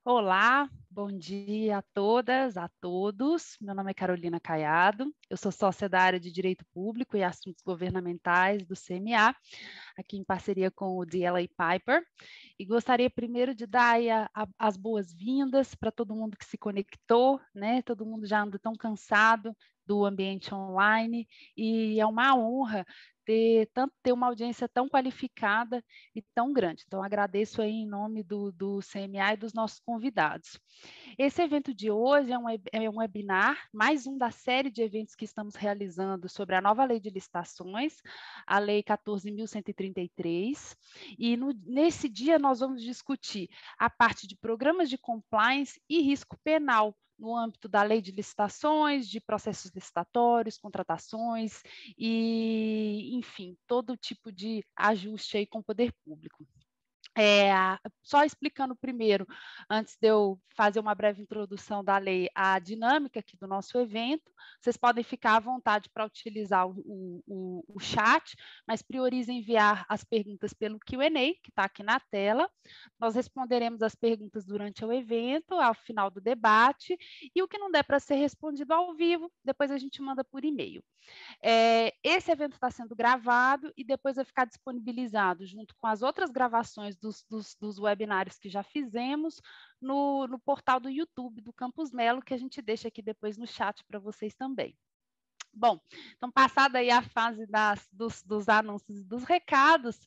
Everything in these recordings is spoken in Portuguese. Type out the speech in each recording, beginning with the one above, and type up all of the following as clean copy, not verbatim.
Olá, bom dia a todas, a todos. Meu nome é Carolina Caiado, eu sou sócia da área de Direito Público e Assuntos Governamentais do CMA, aqui em parceria com o DLA Piper, e gostaria primeiro de dar aí as boas-vindas para todo mundo que se conectou, né? Todo mundo já anda tão cansado do ambiente online, e é uma honra ter uma audiência tão qualificada e tão grande. Então, agradeço aí em nome do CMA e dos nossos convidados. Esse evento de hoje é um webinar, mais um da série de eventos que estamos realizando sobre a nova lei de licitações, a Lei 14.133, e nesse dia nós vamos discutir a parte de programas de compliance e risco penal, no âmbito da lei de licitações, de processos licitatórios, contratações e, enfim, todo tipo de ajuste aí com o poder público. Só explicando primeiro, antes de eu fazer uma breve introdução da lei, a dinâmica aqui do nosso evento, vocês podem ficar à vontade para utilizar o chat, mas priorizem enviar as perguntas pelo Q&A, que está aqui na tela. Nós responderemos as perguntas durante o evento, ao final do debate, e o que não der para ser respondido ao vivo, depois a gente manda por e-mail. Esse evento está sendo gravado e depois vai ficar disponibilizado junto com as outras gravações dos webinários que já fizemos no portal do YouTube do Campus Melo, que a gente deixa aqui depois no chat para vocês também. Bom, então, passada aí a fase dos anúncios e dos recados,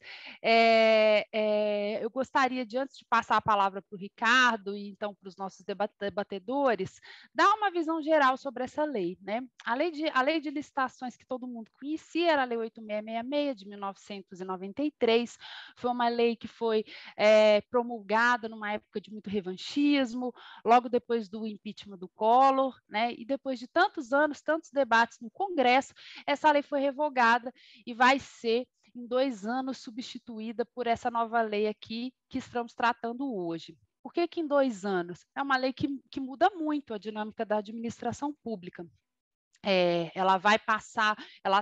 eu gostaria de, antes de passar a palavra para o Ricardo e então para os nossos debatedores, dar uma visão geral sobre essa lei, né? A lei de licitações que todo mundo conhecia era a Lei 8666 de 1993, foi uma lei que foi promulgada numa época de muito revanchismo, logo depois do impeachment do Collor, né? E depois de tantos anos, tantos debates no Congresso, essa lei foi revogada e vai ser, em 2 anos, substituída por essa nova lei aqui que estamos tratando hoje. Por que em 2 anos? É uma lei que muda muito a dinâmica da administração pública. Ela vai passar, ela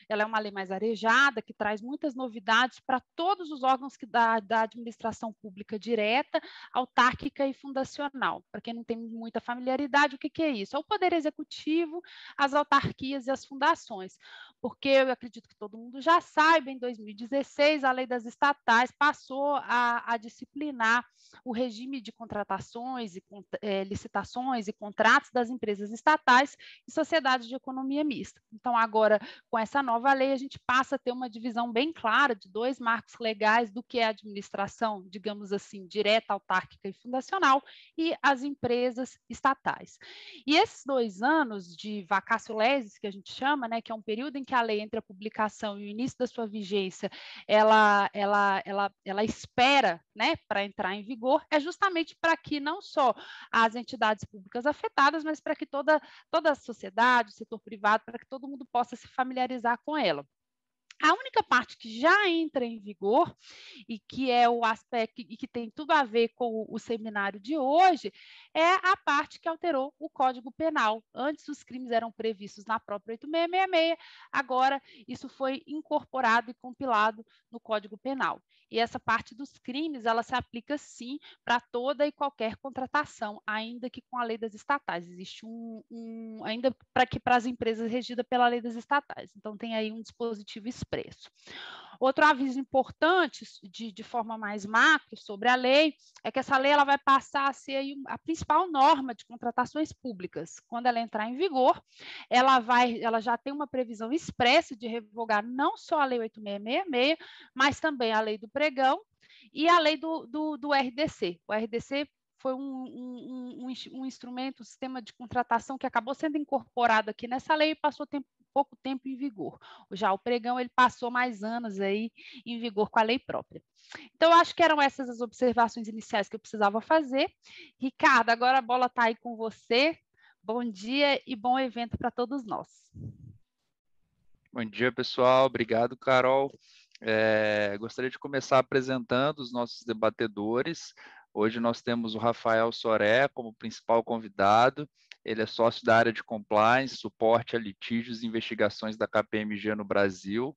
é uma lei mais arejada, que traz muitas novidades para todos os órgãos da administração pública direta, autárquica e fundacional. Para quem não tem muita familiaridade, o que é isso? É o Poder Executivo, as autarquias e as fundações, porque eu acredito que todo mundo já saiba, em 2016, a lei das estatais passou a disciplinar o regime de contratações, licitações e contratos das empresas estatais e sociedades de economia mista. Então, agora, com essa nova lei, a gente passa a ter uma divisão bem clara de 2 marcos legais do que é a administração, digamos assim, direta, autárquica e fundacional, e as empresas estatais. E esses 2 anos de vacatio legis, que a gente chama, né, que é um período em que a lei, entre a publicação e o início da sua vigência, ela espera, né, para entrar em vigor, é justamente para que não só as entidades públicas afetadas, mas para que toda a sociedade, o setor privado, para que todo mundo possa se familiarizar com ela. A única parte que já entra em vigor e que é o aspecto e que tem tudo a ver com o seminário de hoje é a parte que alterou o Código Penal. Antes os crimes eram previstos na própria 8666, agora isso foi incorporado e compilado no Código Penal. E essa parte dos crimes, ela se aplica sim para toda e qualquer contratação, ainda que com a lei das estatais. Existe ainda para as empresas regidas pela lei das estatais. Então tem aí um dispositivo expresso. Outro aviso importante, de forma mais macro, sobre a lei, é que essa lei ela vai passar a ser a principal norma de contratações públicas. Quando ela entrar em vigor, ela já tem uma previsão expressa de revogar não só a Lei 8666, mas também a Lei do Pregão e a Lei do RDC. O RDC foi um instrumento, um sistema de contratação que acabou sendo incorporado aqui nessa lei e passou pouco tempo em vigor. Já o pregão ele passou mais anos aí em vigor com a lei própria. Então, acho que eram essas as observações iniciais que eu precisava fazer. Ricardo, agora a bola está aí com você. Bom dia e bom evento para todos nós. Bom dia, pessoal. Obrigado, Carol. Gostaria de começar apresentando os nossos debatedores. Hoje nós temos o Rafael Soré como principal convidado. Ele é sócio da área de compliance, suporte a litígios e investigações da KPMG no Brasil.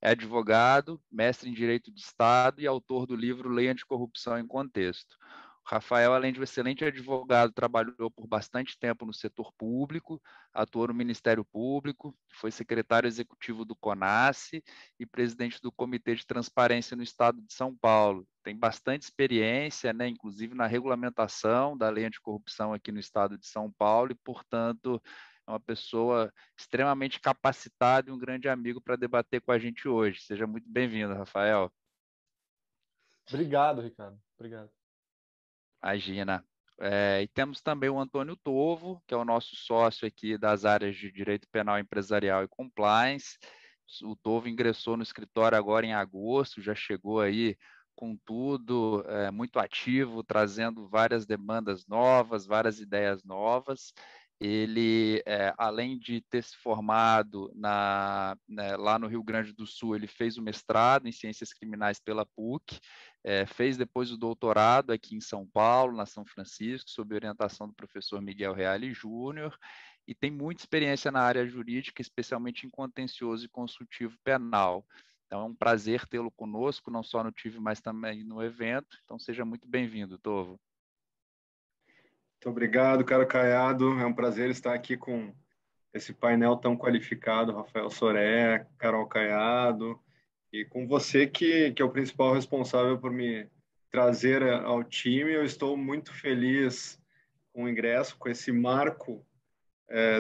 É advogado, mestre em Direito de Estado e autor do livro Lei Anticorrupção em Contexto. O Rafael, além de um excelente advogado, trabalhou por bastante tempo no setor público, atuou no Ministério Público, foi secretário executivo do CONASSE e presidente do Comitê de Transparência no Estado de São Paulo. Tem bastante experiência, né, inclusive na regulamentação da lei anticorrupção aqui no Estado de São Paulo e, portanto, é uma pessoa extremamente capacitada e um grande amigo para debater com a gente hoje. Seja muito bem-vindo, Rafael. Obrigado, Ricardo. Obrigado. Imagina. E temos também o Antônio Tovo, que é o nosso sócio aqui das áreas de Direito Penal Empresarial e Compliance. O Tovo ingressou no escritório agora em agosto, já chegou aí com tudo, muito ativo, trazendo várias demandas novas, várias ideias novas. Ele, além de ter se formado lá no Rio Grande do Sul, ele fez o mestrado em Ciências Criminais pela PUC, fez depois o doutorado aqui em São Paulo, na São Francisco, sob orientação do professor Miguel Reale Júnior, e tem muita experiência na área jurídica, especialmente em contencioso e consultivo penal. Então, é um prazer tê-lo conosco, não só no TIV, mas também no evento. Então, seja muito bem-vindo, Tovo. Muito obrigado, caro Caiado. É um prazer estar aqui com esse painel tão qualificado, Rafael Soré, Carol Caiado, e com você que é o principal responsável por me trazer ao time. Eu estou muito feliz com o ingresso, com esse marco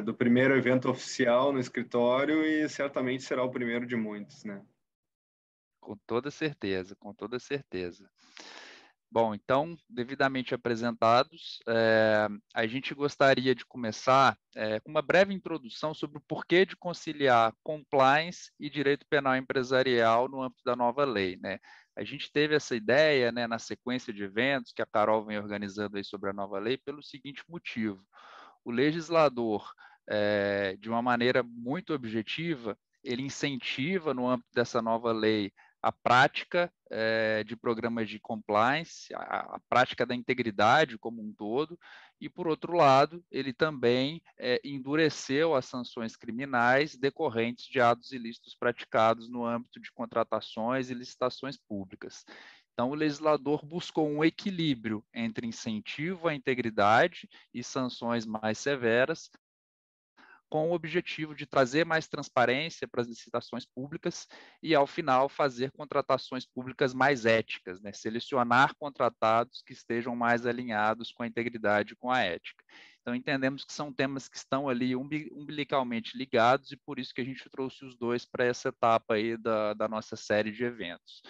do primeiro evento oficial no escritório e certamente será o primeiro de muitos, né? Com toda certeza, com toda certeza. Bom, então, devidamente apresentados, a gente gostaria de começar com uma breve introdução sobre o porquê de conciliar compliance e direito penal empresarial no âmbito da nova lei, né? A gente teve essa ideia, né, na sequência de eventos que a Carol vem organizando aí sobre a nova lei pelo seguinte motivo: o legislador, de uma maneira muito objetiva, ele incentiva no âmbito dessa nova lei a prática de programas de compliance, a prática da integridade como um todo, e, por outro lado, ele também endureceu as sanções criminais decorrentes de atos ilícitos praticados no âmbito de contratações e licitações públicas. Então, o legislador buscou um equilíbrio entre incentivo à integridade e sanções mais severas, com o objetivo de trazer mais transparência para as licitações públicas e, ao final, fazer contratações públicas mais éticas, né? Selecionar contratados que estejam mais alinhados com a integridade e com a ética. Então, entendemos que são temas que estão ali umbilicalmente ligados e por isso que a gente trouxe os dois para essa etapa aí da nossa série de eventos.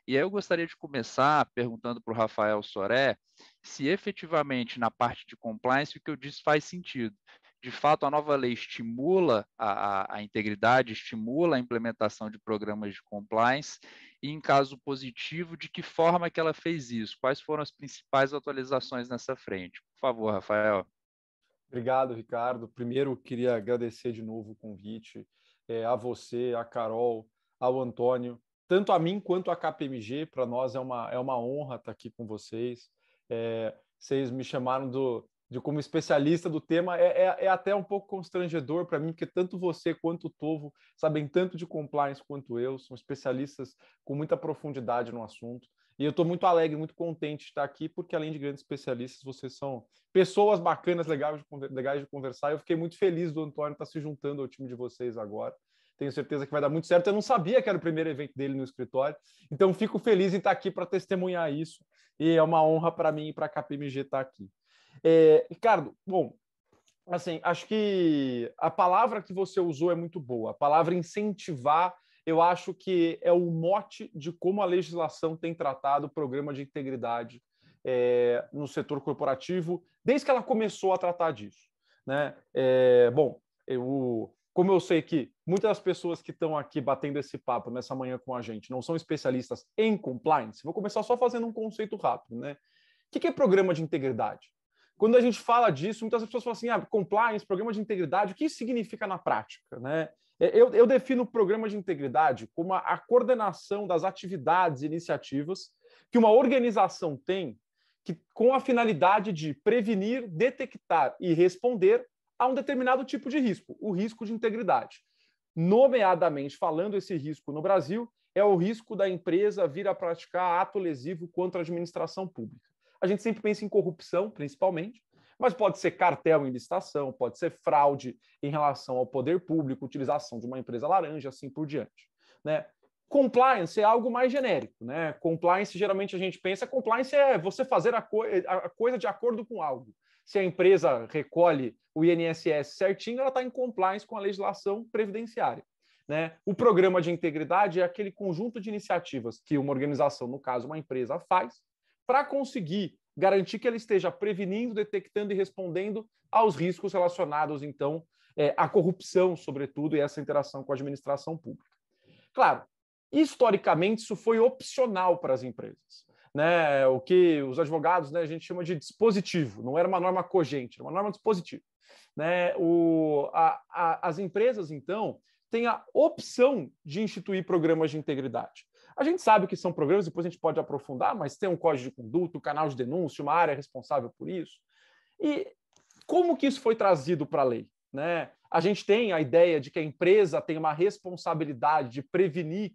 E aí eu gostaria de começar perguntando para o Rafael Soré se efetivamente na parte de compliance o que eu disse faz sentido. De fato, a nova lei estimula a integridade, estimula a implementação de programas de compliance e, em caso positivo, de que forma que ela fez isso? Quais foram as principais atualizações nessa frente? Por favor, Rafael. Obrigado, Ricardo. Primeiro, queria agradecer de novo o convite a você, a Carol, ao Antônio, tanto a mim quanto a KPMG. Para nós é uma honra estar aqui com vocês. Vocês me chamaram de como especialista do tema, é até um pouco constrangedor para mim, porque tanto você quanto o Tovo sabem tanto de compliance quanto eu, são especialistas com muita profundidade no assunto. E eu estou muito alegre, muito contente de estar aqui, porque além de grandes especialistas, vocês são pessoas bacanas, legais de conversar. Eu fiquei muito feliz do Antônio estar se juntando ao time de vocês agora. Tenho certeza que vai dar muito certo. Eu não sabia que era o primeiro evento dele no escritório, então fico feliz em estar aqui para testemunhar isso. E é uma honra para mim e para a KPMG estar aqui. Ricardo, bom, assim, acho que a palavra que você usou é muito boa. A palavra incentivar, eu acho que é o mote de como a legislação tem tratado o programa de integridade no setor corporativo, desde que ela começou a tratar disso, né? Como eu sei que muitas das pessoas que estão aqui batendo esse papo nessa manhã com a gente não são especialistas em compliance, vou começar só fazendo um conceito rápido, né? O que é programa de integridade? Quando a gente fala disso, muitas pessoas falam assim, compliance, programa de integridade, o que isso significa na prática, né? Eu defino o programa de integridade como a coordenação das atividades e iniciativas que uma organização tem com a finalidade de prevenir, detectar e responder a um determinado tipo de risco, o risco de integridade. Nomeadamente falando, esse risco no Brasil é o risco da empresa vir a praticar ato lesivo contra a administração pública. a gente sempre pensa em corrupção, principalmente, mas pode ser cartel em licitação, pode ser fraude em relação ao poder público, utilização de uma empresa laranja, assim por diante, né? Compliance é algo mais genérico, né? Compliance, geralmente a gente pensa, compliance é você fazer a coisa de acordo com algo. Se a empresa recolhe o INSS certinho, ela está em compliance com a legislação previdenciária, né? O programa de integridade é aquele conjunto de iniciativas que uma organização, no caso uma empresa, faz para conseguir garantir que ela esteja prevenindo, detectando e respondendo aos riscos relacionados, então, à corrupção, sobretudo, e essa interação com a administração pública. Claro, historicamente, isso foi opcional para as empresas, né? O que os advogados, né, a gente chama de dispositivo, não era uma norma cogente, era uma norma dispositiva, né? As empresas, então, têm a opção de instituir programas de integridade. A gente sabe que são programas, depois a gente pode aprofundar, mas tem um código de conduta, um canal de denúncia, uma área responsável por isso. E como que isso foi trazido para a lei, né? A gente tem a ideia de que a empresa tem uma responsabilidade de prevenir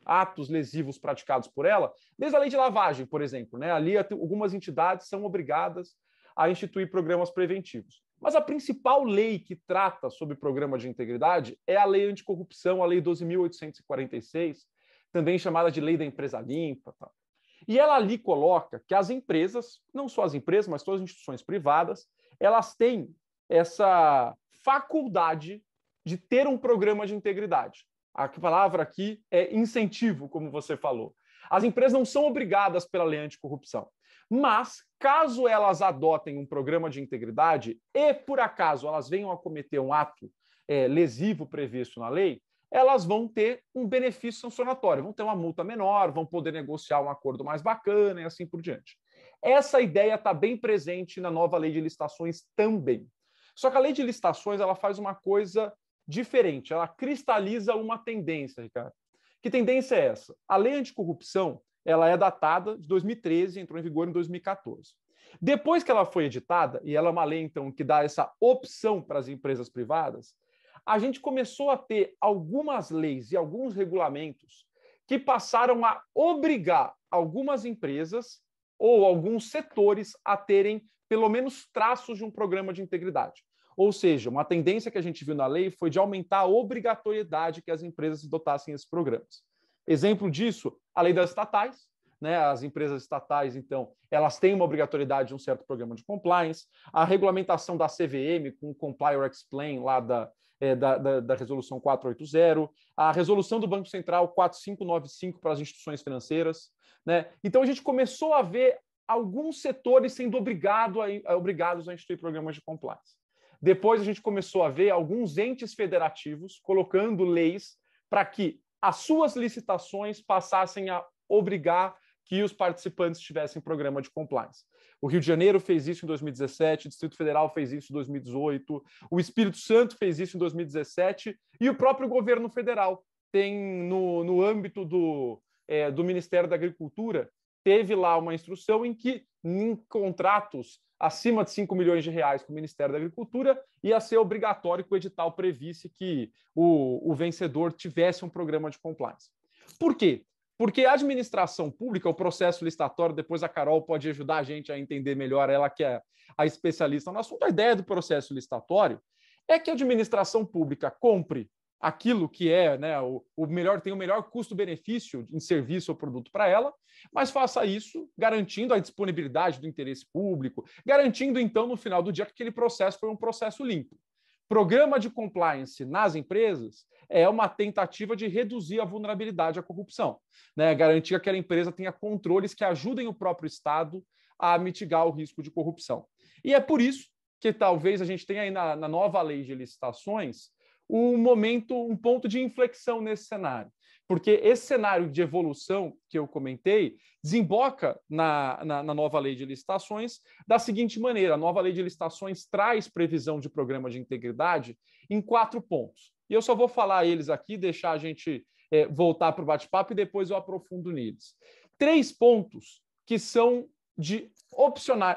atos lesivos praticados por ela, desde a lei de lavagem, por exemplo, né? Ali algumas entidades são obrigadas a instituir programas preventivos. Mas a principal lei que trata sobre programa de integridade é a Lei Anticorrupção, a Lei 12.846, também chamada de Lei da Empresa Limpa. Tá? E ela ali coloca que as empresas, não só as empresas, mas todas as instituições privadas, elas têm essa faculdade de ter um programa de integridade. A palavra aqui é incentivo, como você falou. As empresas não são obrigadas pela lei anticorrupção, mas caso elas adotem um programa de integridade e, por acaso, elas venham a cometer um ato lesivo previsto na lei, elas vão ter um benefício sancionatório, vão ter uma multa menor, vão poder negociar um acordo mais bacana e assim por diante. Essa ideia está bem presente na nova lei de licitações também. Só que a lei de licitações ela faz uma coisa diferente, ela cristaliza uma tendência, Ricardo. Que tendência é essa? A lei anticorrupção ela é datada de 2013, entrou em vigor em 2014. Depois que ela foi editada, e ela é uma lei, então, que dá essa opção para as empresas privadas, a gente começou a ter algumas leis e alguns regulamentos que passaram a obrigar algumas empresas ou alguns setores a terem pelo menos traços de um programa de integridade. Ou seja, uma tendência que a gente viu na lei foi de aumentar a obrigatoriedade que as empresas dotassem esses programas. Exemplo disso, a lei das estatais, né? As empresas estatais, então, elas têm uma obrigatoriedade de um certo programa de compliance, a regulamentação da CVM com o Comply or Explain lá da resolução 480, a resolução do Banco Central 4595 para as instituições financeiras, né? Então a gente começou a ver alguns setores sendo obrigados a instituir programas de compliance. Depois a gente começou a ver alguns entes federativos colocando leis para que as suas licitações passassem a obrigar que os participantes tivessem programa de compliance. O Rio de Janeiro fez isso em 2017, o Distrito Federal fez isso em 2018, o Espírito Santo fez isso em 2017 e o próprio governo federal tem, no âmbito do Ministério da Agricultura, teve lá uma instrução em que, em contratos acima de 5 milhões de reais com o Ministério da Agricultura, ia ser obrigatório que o edital previsse que o vencedor tivesse um programa de compliance. Por quê? Porque a administração pública, o processo licitatório, depois a Carol pode ajudar a gente a entender melhor, ela que é a especialista no assunto, a ideia do processo licitatório é que a administração pública compre aquilo que é, né, tem o melhor custo-benefício em serviço ou produto para ela, mas faça isso garantindo a disponibilidade do interesse público, garantindo, então, no final do dia, que aquele processo foi um processo limpo. Programa de compliance nas empresas é uma tentativa de reduzir a vulnerabilidade à corrupção, né? Garantir que aquela empresa tenha controles que ajudem o próprio Estado a mitigar o risco de corrupção. E é por isso que talvez a gente tenha aí na nova lei de licitações um ponto de inflexão nesse cenário. Porque esse cenário de evolução que eu comentei desemboca na nova lei de licitações da seguinte maneira: a nova lei de licitações traz previsão de programa de integridade em 4 pontos. E eu só vou falar eles aqui, deixar a gente voltar para o bate-papo e depois eu aprofundo neles. 3 pontos que são de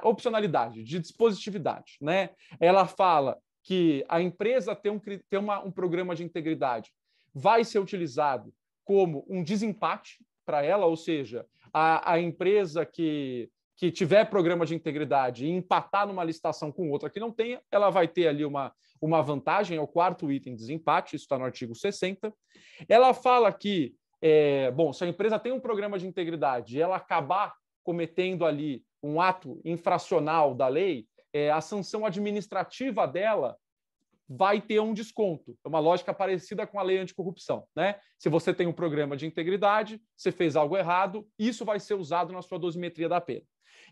opcionalidade, de dispositividade, né? Ela fala que a empresa ter um programa de integridade vai ser utilizado como um desempate para ela, ou seja, a empresa que que tiver programa de integridade e empatar numa licitação com outra que não tenha, ela vai ter ali uma vantagem, é o quarto item de desempate, isso está no artigo 60. Ela fala que, se a empresa tem um programa de integridade e ela acabar cometendo ali um ato infracional da lei, a sanção administrativa dela vai ter um desconto. É uma lógica parecida com a lei anticorrupção, né? Se você tem um programa de integridade, você fez algo errado, isso vai ser usado na sua dosimetria da pena.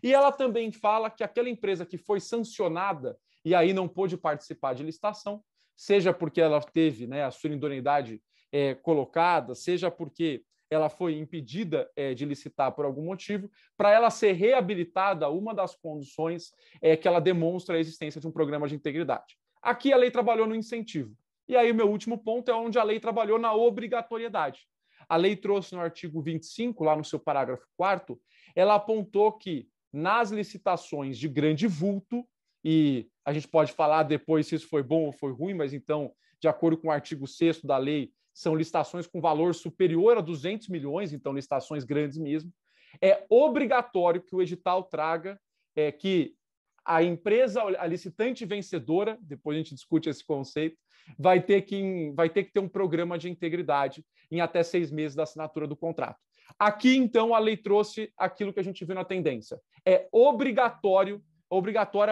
E ela também fala que aquela empresa que foi sancionada e aí não pôde participar de licitação, seja porque ela teve, né, a sua idoneidade colocada, seja porque ela foi impedida de licitar por algum motivo, para ela ser reabilitada, uma das condições é que ela demonstre a existência de um programa de integridade. Aqui a lei trabalhou no incentivo. E aí o meu último ponto é onde a lei trabalhou na obrigatoriedade. A lei trouxe no artigo 25, lá no seu parágrafo 4º, ela apontou que nas licitações de grande vulto, e a gente pode falar depois se isso foi bom ou foi ruim, mas então, de acordo com o artigo 6º da lei, são licitações com valor superior a 200 milhões, então licitações grandes mesmo, é obrigatório que o edital traga que a empresa, a licitante vencedora, depois a gente discute esse conceito, vai ter que ter um programa de integridade em até 6 meses da assinatura do contrato. Aqui, então, a lei trouxe aquilo que a gente viu na tendência. É obrigatória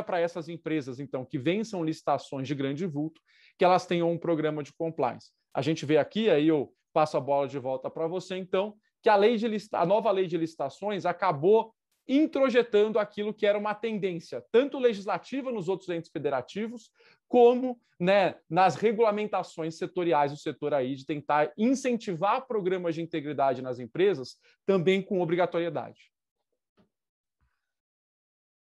para essas empresas, então, que vençam licitações de grande vulto, que elas tenham um programa de compliance. A gente vê aqui, aí eu passo a bola de volta para você, então, que a nova lei de licitações acabou introjetando aquilo que era uma tendência, tanto legislativa nos outros entes federativos, como, né, nas regulamentações setoriais do setor aí, de tentar incentivar programas de integridade nas empresas, também com obrigatoriedade.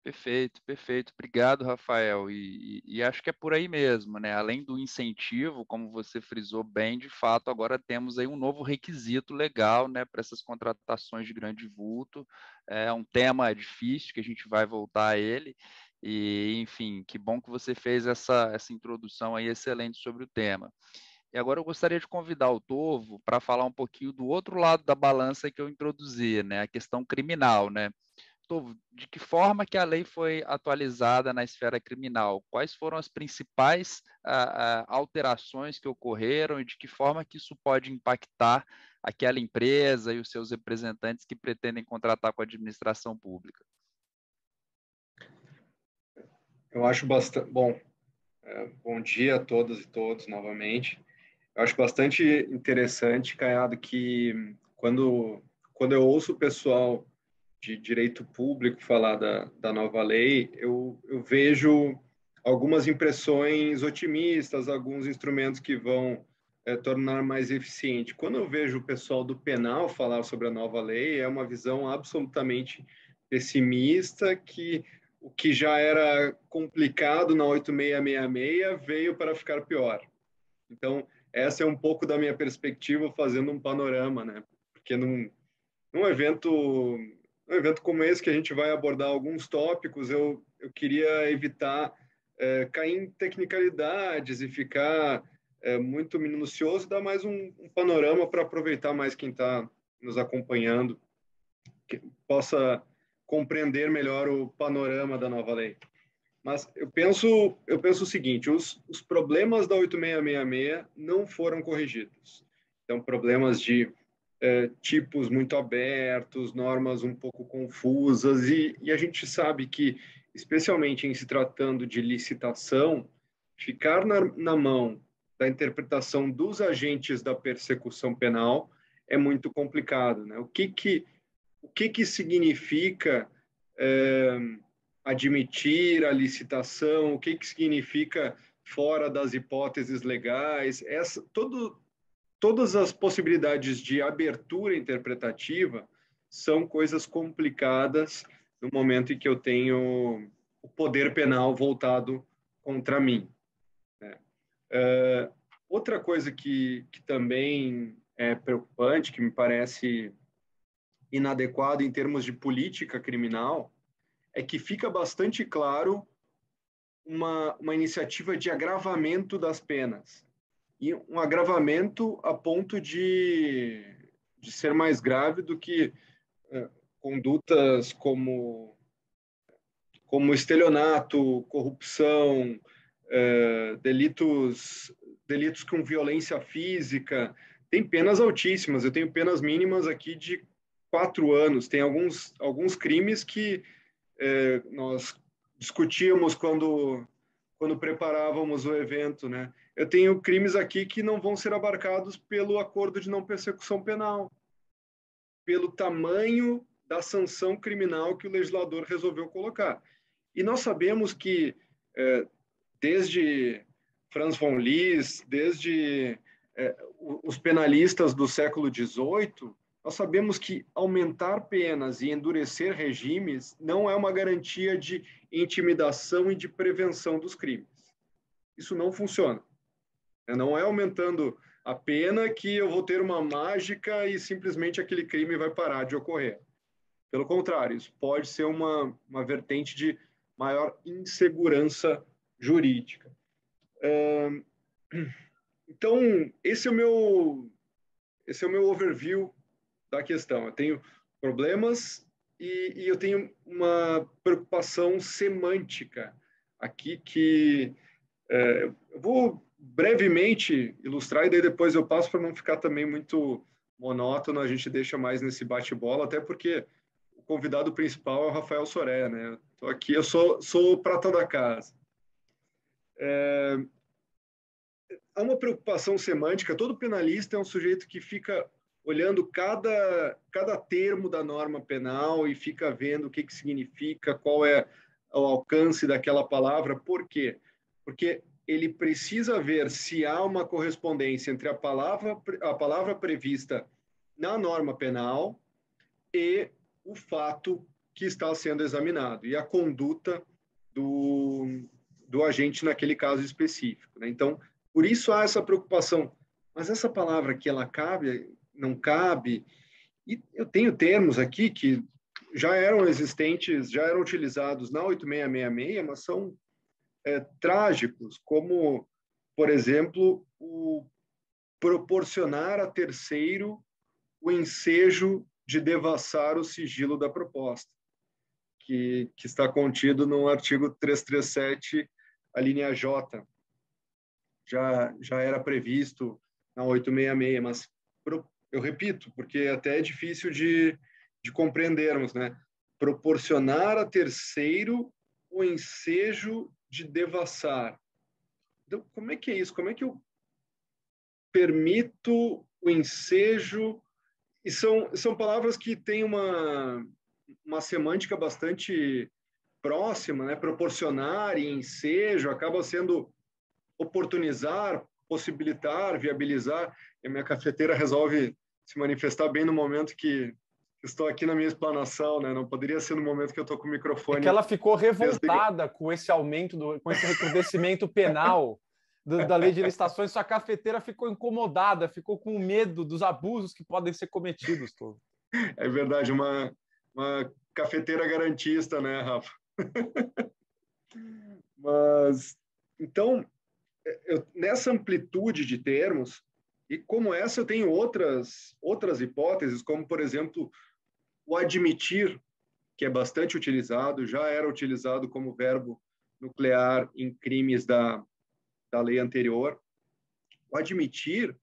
Perfeito, perfeito. Obrigado, Rafael. E acho que é por aí mesmo, né? Além do incentivo, como você frisou bem, de fato, agora temos aí um novo requisito legal, né, para essas contratações de grande vulto. É um tema difícil que a gente vai voltar a ele. E, enfim, que bom que você fez essa introdução aí excelente sobre o tema. E agora eu gostaria de convidar o Tovo para falar um pouquinho do outro lado da balança que eu introduzi, né? A questão criminal, né? De que forma que a lei foi atualizada na esfera criminal? Quais foram as principais alterações que ocorreram e de que forma que isso pode impactar aquela empresa e os seus representantes que pretendem contratar com a administração pública? Eu acho bastante... Bom, bom dia a todas e todos novamente. Eu acho bastante interessante, Caiado, que quando eu ouço o pessoal de direito público falar da nova lei, eu vejo algumas impressões otimistas, alguns instrumentos que vão tornar mais eficiente. Quando eu vejo o pessoal do penal falar sobre a nova lei, é uma visão absolutamente pessimista, que o que já era complicado na 8666 veio para ficar pior. Então, essa é um pouco da minha perspectiva, fazendo um panorama, né? Porque num evento como esse, que a gente vai abordar alguns tópicos, eu queria evitar cair em tecnicalidades e ficar muito minucioso, dar mais um panorama para aproveitar mais quem está nos acompanhando, que possa compreender melhor o panorama da nova lei. Mas eu penso o seguinte, os problemas da 8666 não foram corrigidos. Então, problemas de tipos muito abertos, normas um pouco confusas, e a gente sabe que, especialmente em se tratando de licitação, ficar na mão da interpretação dos agentes da persecução penal é muito complicado, né? O que significa admitir a licitação, o que significa fora das hipóteses legais, todas as possibilidades de abertura interpretativa são coisas complicadas no momento em que eu tenho o poder penal voltado contra mim, né? Outra coisa que também é preocupante, que me parece inadequado em termos de política criminal, é que fica bastante claro uma iniciativa de agravamento das penas. E um agravamento a ponto de ser mais grave do que condutas como como estelionato, corrupção, delitos com violência física, tem penas altíssimas. Eu tenho penas mínimas aqui de 4 anos. Tem alguns crimes que nós discutíamos quando preparávamos o evento, né? Eu tenho crimes aqui que não vão ser abarcados pelo acordo de não persecução penal, pelo tamanho da sanção criminal que o legislador resolveu colocar. E nós sabemos que, desde Franz von Lis, desde os penalistas do século XVIII, nós sabemos que aumentar penas e endurecer regimes não é uma garantia de intimidação e de prevenção dos crimes. Isso não funciona. Não é aumentando a pena que eu vou ter uma mágica e simplesmente aquele crime vai parar de ocorrer. Pelo contrário, isso pode ser uma vertente de maior insegurança jurídica. Então, esse é o meu overview da questão. Eu tenho problemas e eu tenho uma preocupação semântica aqui que eu vou brevemente ilustrar e daí depois eu passo para não ficar também muito monótono, a gente deixa mais nesse bate-bola, até porque o convidado principal é o Rafael Soré, né? Estou aqui, eu sou o prata da casa. Há uma preocupação semântica, todo penalista é um sujeito que fica olhando cada termo da norma penal e fica vendo o que significa, qual é o alcance daquela palavra. Por quê? Porque ele precisa ver se há uma correspondência entre a palavra prevista na norma penal e o fato que está sendo examinado, e a conduta do agente naquele caso específico, né? Então, por isso há essa preocupação. Mas essa palavra aqui, ela cabe, não cabe? E eu tenho termos aqui que já eram existentes, já eram utilizados na 8666, mas são trágicos, como, por exemplo, o proporcionar a terceiro o ensejo de devassar o sigilo da proposta, que está contido no artigo 337, a linha J. Já era previsto na 866, mas eu repito, porque até é difícil de compreendermos, né? Proporcionar a terceiro o ensejo de devassar. Então, como é que é isso? Como é que eu permito o ensejo? E são palavras que têm uma semântica bastante próxima, né? Proporcionar e ensejo acaba sendo oportunizar, possibilitar, viabilizar. E a minha cafeteira resolve se manifestar bem no momento que estou aqui na minha explanação, né? Não poderia ser no momento que eu estou com o microfone. É que ela ficou revoltada com esse aumento, com esse recrudescimento penal da lei de licitações. Sua cafeteira ficou incomodada, ficou com medo dos abusos que podem ser cometidos. Tô. É verdade, uma cafeteira garantista, né, Rafa? Mas, então, nessa amplitude de termos, e como essa eu tenho outras hipóteses, como, por exemplo, o admitir, que é bastante utilizado, já era utilizado como verbo nuclear em crimes da lei anterior. O admitir,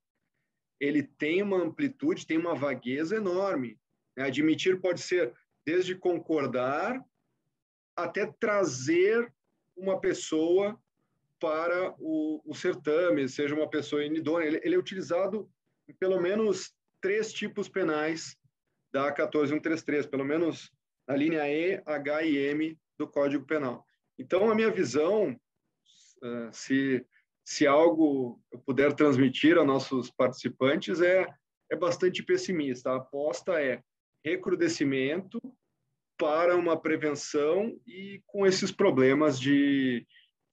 ele tem uma amplitude, tem uma vagueza enorme. Admitir pode ser desde concordar até trazer uma pessoa para o certame, seja uma pessoa inidônea. Ele é utilizado em pelo menos 3 tipos penais da 14133, pelo menos na linha E, H e M do Código Penal. Então, a minha visão, se algo eu puder transmitir a nossos participantes, é bastante pessimista. A aposta é recrudescimento para uma prevenção e com esses problemas de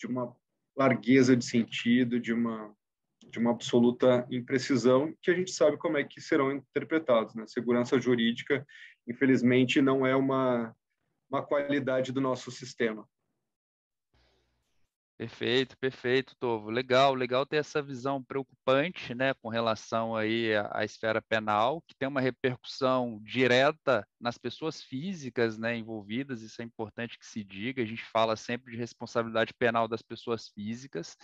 uma largueza de sentido, de uma absoluta imprecisão, que a gente sabe como é que serão interpretados, né? Segurança jurídica, infelizmente, não é uma qualidade do nosso sistema. Perfeito, perfeito, Tovo. Legal, legal ter essa visão preocupante, né, com relação aí à esfera penal, que tem uma repercussão direta nas pessoas físicas, né, envolvidas. Isso é importante que se diga. A gente fala sempre de responsabilidade penal das pessoas físicas.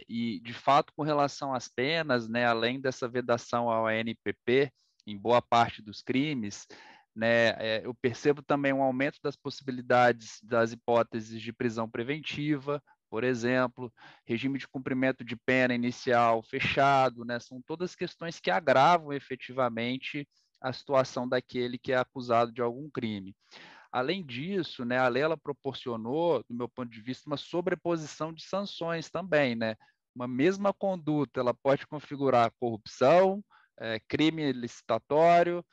E, de fato, com relação às penas, né, além dessa vedação ao ANPP, em boa parte dos crimes, né, eu percebo também um aumento das possibilidades das hipóteses de prisão preventiva, por exemplo, regime de cumprimento de pena inicial fechado, né, são todas questões que agravam efetivamente a situação daquele que é acusado de algum crime. Além disso, né, a lei ela proporcionou, do meu ponto de vista, uma sobreposição de sanções também, né? Uma mesma conduta, ela pode configurar corrupção, crime licitatório,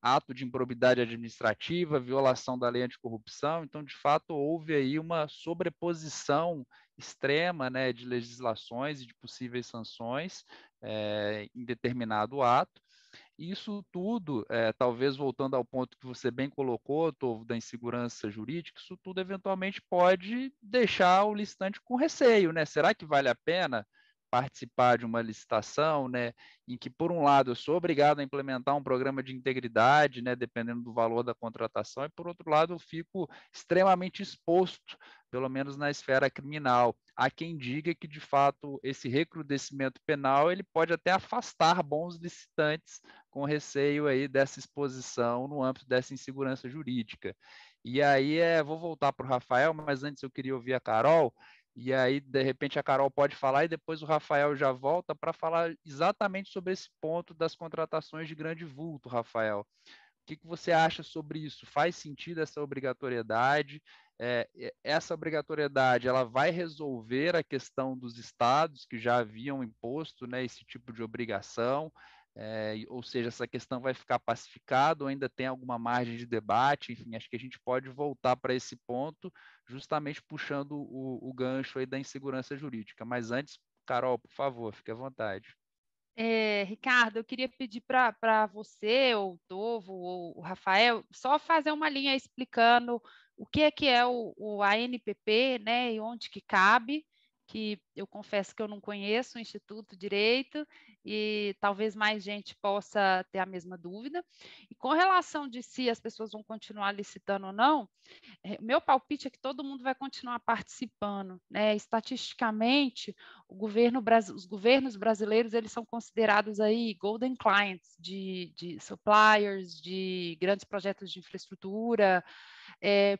ato de improbidade administrativa, violação da lei anticorrupção. Então, de fato, houve aí uma sobreposição extrema, né, de legislações e de possíveis sanções em determinado ato. Isso tudo, talvez voltando ao ponto que você bem colocou, Tovo, da insegurança jurídica, isso tudo eventualmente pode deixar o licitante com receio, né? Será que vale a pena participar de uma licitação, né, em que, por um lado, eu sou obrigado a implementar um programa de integridade, né, dependendo do valor da contratação, e, por outro lado, eu fico extremamente exposto, pelo menos na esfera criminal. Há quem diga que, de fato, esse recrudescimento penal ele pode até afastar bons licitantes com receio aí dessa exposição no âmbito dessa insegurança jurídica. E aí, vou voltar para o Rafael, mas antes eu queria ouvir a Carol, e aí, de repente, a Carol pode falar e depois o Rafael já volta para falar exatamente sobre esse ponto das contratações de grande vulto, Rafael. O que você acha sobre isso? Faz sentido essa obrigatoriedade? Essa obrigatoriedade ela vai resolver a questão dos estados que já haviam imposto, né, esse tipo de obrigação? Ou seja, essa questão vai ficar pacificada ou ainda tem alguma margem de debate? Enfim, acho que a gente pode voltar para esse ponto, justamente puxando o gancho aí da insegurança jurídica. Mas antes, Carol, por favor, fique à vontade. Ricardo, eu queria pedir para você, ou o Tovo, ou o Rafael, só fazer uma linha explicando o que é o ANPP, né, e onde que cabe, que eu confesso que eu não conheço o Instituto Direito, e talvez mais gente possa ter a mesma dúvida. E com relação de se as pessoas vão continuar licitando ou não, meu palpite é que todo mundo vai continuar participando, né? Estatisticamente, os governos brasileiros eles são considerados aí golden clients de suppliers, de grandes projetos de infraestrutura,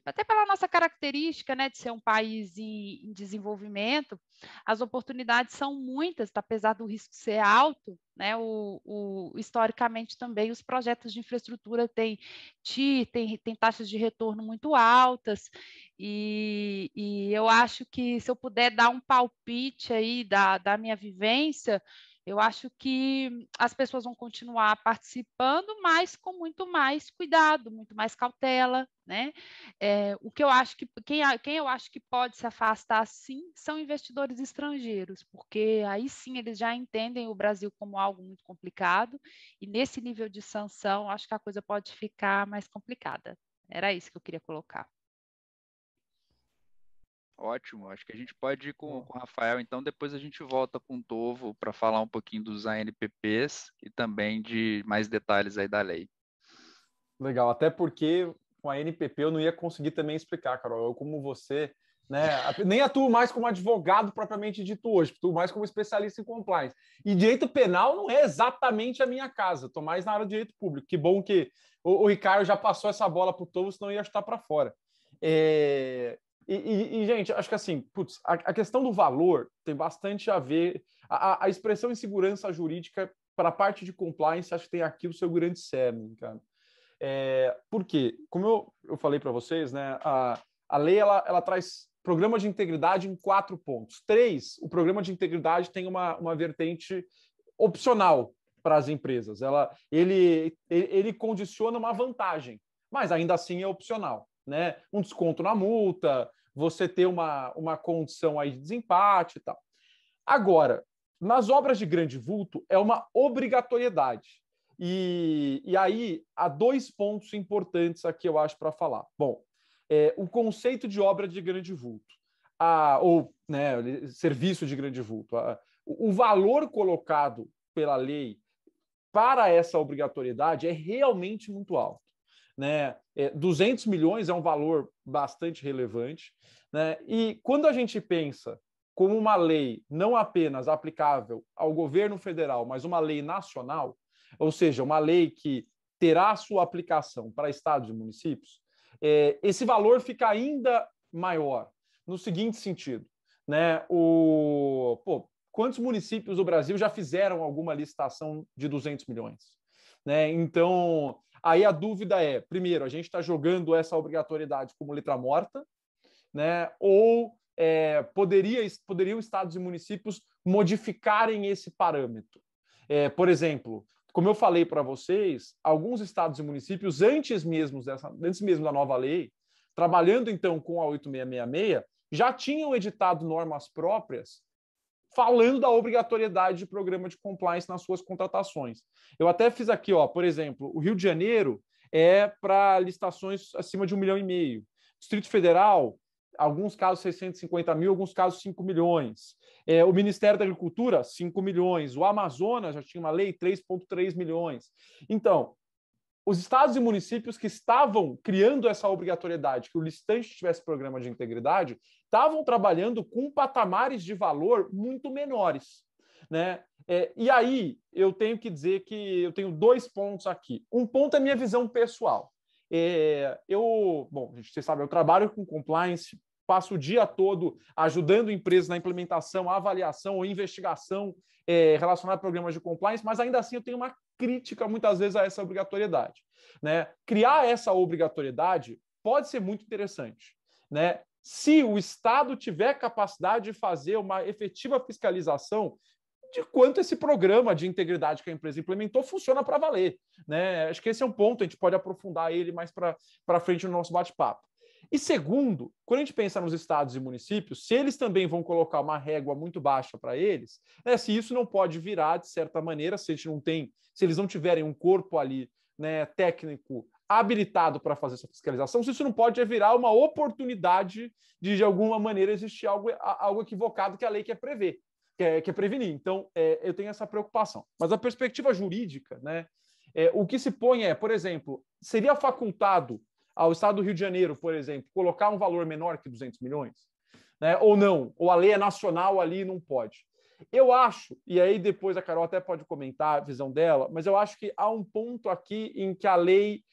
até pela nossa característica, né, de ser um país em desenvolvimento, as oportunidades são muitas, apesar do risco ser alto, né, historicamente também os projetos de infraestrutura têm taxas de retorno muito altas, e eu acho que se eu puder dar um palpite aí da minha vivência, eu acho que as pessoas vão continuar participando, mas com muito mais cuidado, muito mais cautela, né? O que eu acho que quem eu acho que pode se afastar sim são investidores estrangeiros, porque aí sim eles já entendem o Brasil como algo muito complicado, e nesse nível de sanção, acho que a coisa pode ficar mais complicada. Era isso que eu queria colocar. Ótimo, acho que a gente pode ir com o Rafael, então depois a gente volta com o Tovo para falar um pouquinho dos ANPPs e também de mais detalhes aí da lei. Legal, até porque com a NPP eu não ia conseguir também explicar, Carol. Eu, como você, né, nem atuo mais como advogado propriamente dito hoje, atuo mais como especialista em compliance. E direito penal não é exatamente a minha casa, estou mais na área de direito público. Que bom que o Ricardo já passou essa bola para o Tovo, senão ia chutar para fora. Gente, acho que assim, putz, a questão do valor tem bastante a ver. A expressão insegurança jurídica, para a parte de compliance, acho que tem aqui o seu grande cerne, cara. Por quê? Como eu falei para vocês, né, a lei ela traz programa de integridade em 4 pontos. 3, o programa de integridade tem uma vertente opcional para as empresas. Ele condiciona uma vantagem, mas ainda assim é opcional, né? Um desconto na multa, você ter uma condição aí de desempate e tal. Agora, nas obras de grande vulto, é uma obrigatoriedade. E aí, há 2 pontos importantes aqui, eu acho, para falar. Bom, o conceito de obra de grande vulto. ou né, serviço de grande vulto. O valor colocado pela lei para essa obrigatoriedade é realmente muito alto. Né? 200 milhões é um valor bastante relevante. Né? E quando a gente pensa como uma lei não apenas aplicável ao governo federal, mas uma lei nacional, ou seja, uma lei que terá sua aplicação para estados e municípios, esse valor fica ainda maior, no seguinte sentido. Né? Quantos municípios do Brasil já fizeram alguma licitação de 200 milhões? Né? Então, aí a dúvida é, primeiro, a gente está jogando essa obrigatoriedade como letra morta, né? Ou poderiam estados e municípios modificarem esse parâmetro? Por exemplo, como eu falei para vocês, alguns estados e municípios, antes mesmo da nova lei, trabalhando então com a 8666, já tinham editado normas próprias falando da obrigatoriedade de programa de compliance nas suas contratações. Eu até fiz aqui, por exemplo, o Rio de Janeiro é para licitações acima de 1,5 milhão. Distrito Federal, alguns casos 650 mil, alguns casos 5 milhões. O Ministério da Agricultura, 5 milhões. O Amazonas já tinha uma lei, 3,3 milhões. Então, os estados e municípios que estavam criando essa obrigatoriedade, que o licitante tivesse programa de integridade, estavam trabalhando com patamares de valor muito menores. Né? E aí, eu tenho que dizer que eu tenho 2 pontos aqui. Um ponto é minha visão pessoal. Vocês sabem, eu trabalho com compliance, passo o dia todo ajudando empresas na implementação, avaliação ou investigação relacionada a programas de compliance, mas ainda assim eu tenho uma crítica muitas vezes a essa obrigatoriedade. Né? Criar essa obrigatoriedade pode ser muito interessante. Né? Se o Estado tiver capacidade de fazer uma efetiva fiscalização de quanto esse programa de integridade que a empresa implementou funciona para valer. Né? Acho que esse é um ponto, a gente pode aprofundar ele mais para frente no nosso bate-papo. E segundo, quando a gente pensa nos estados e municípios, se eles também vão colocar uma régua muito baixa para eles, né, se isso não pode virar, de certa maneira, se eles não tiverem um corpo ali, né, técnico habilitado para fazer essa fiscalização, se isso não pode virar uma oportunidade de alguma maneira, existir algo equivocado que a lei quer prever. Quer prevenir. Então, eu tenho essa preocupação. Mas a perspectiva jurídica, né, o que se põe por exemplo, seria facultado ao Estado do Rio de Janeiro, por exemplo, colocar um valor menor que 200 milhões? Né, ou não? Ou a lei é nacional ali e não pode? Eu acho, e aí depois a Carol até pode comentar a visão dela, mas eu acho que há um ponto aqui em que a lei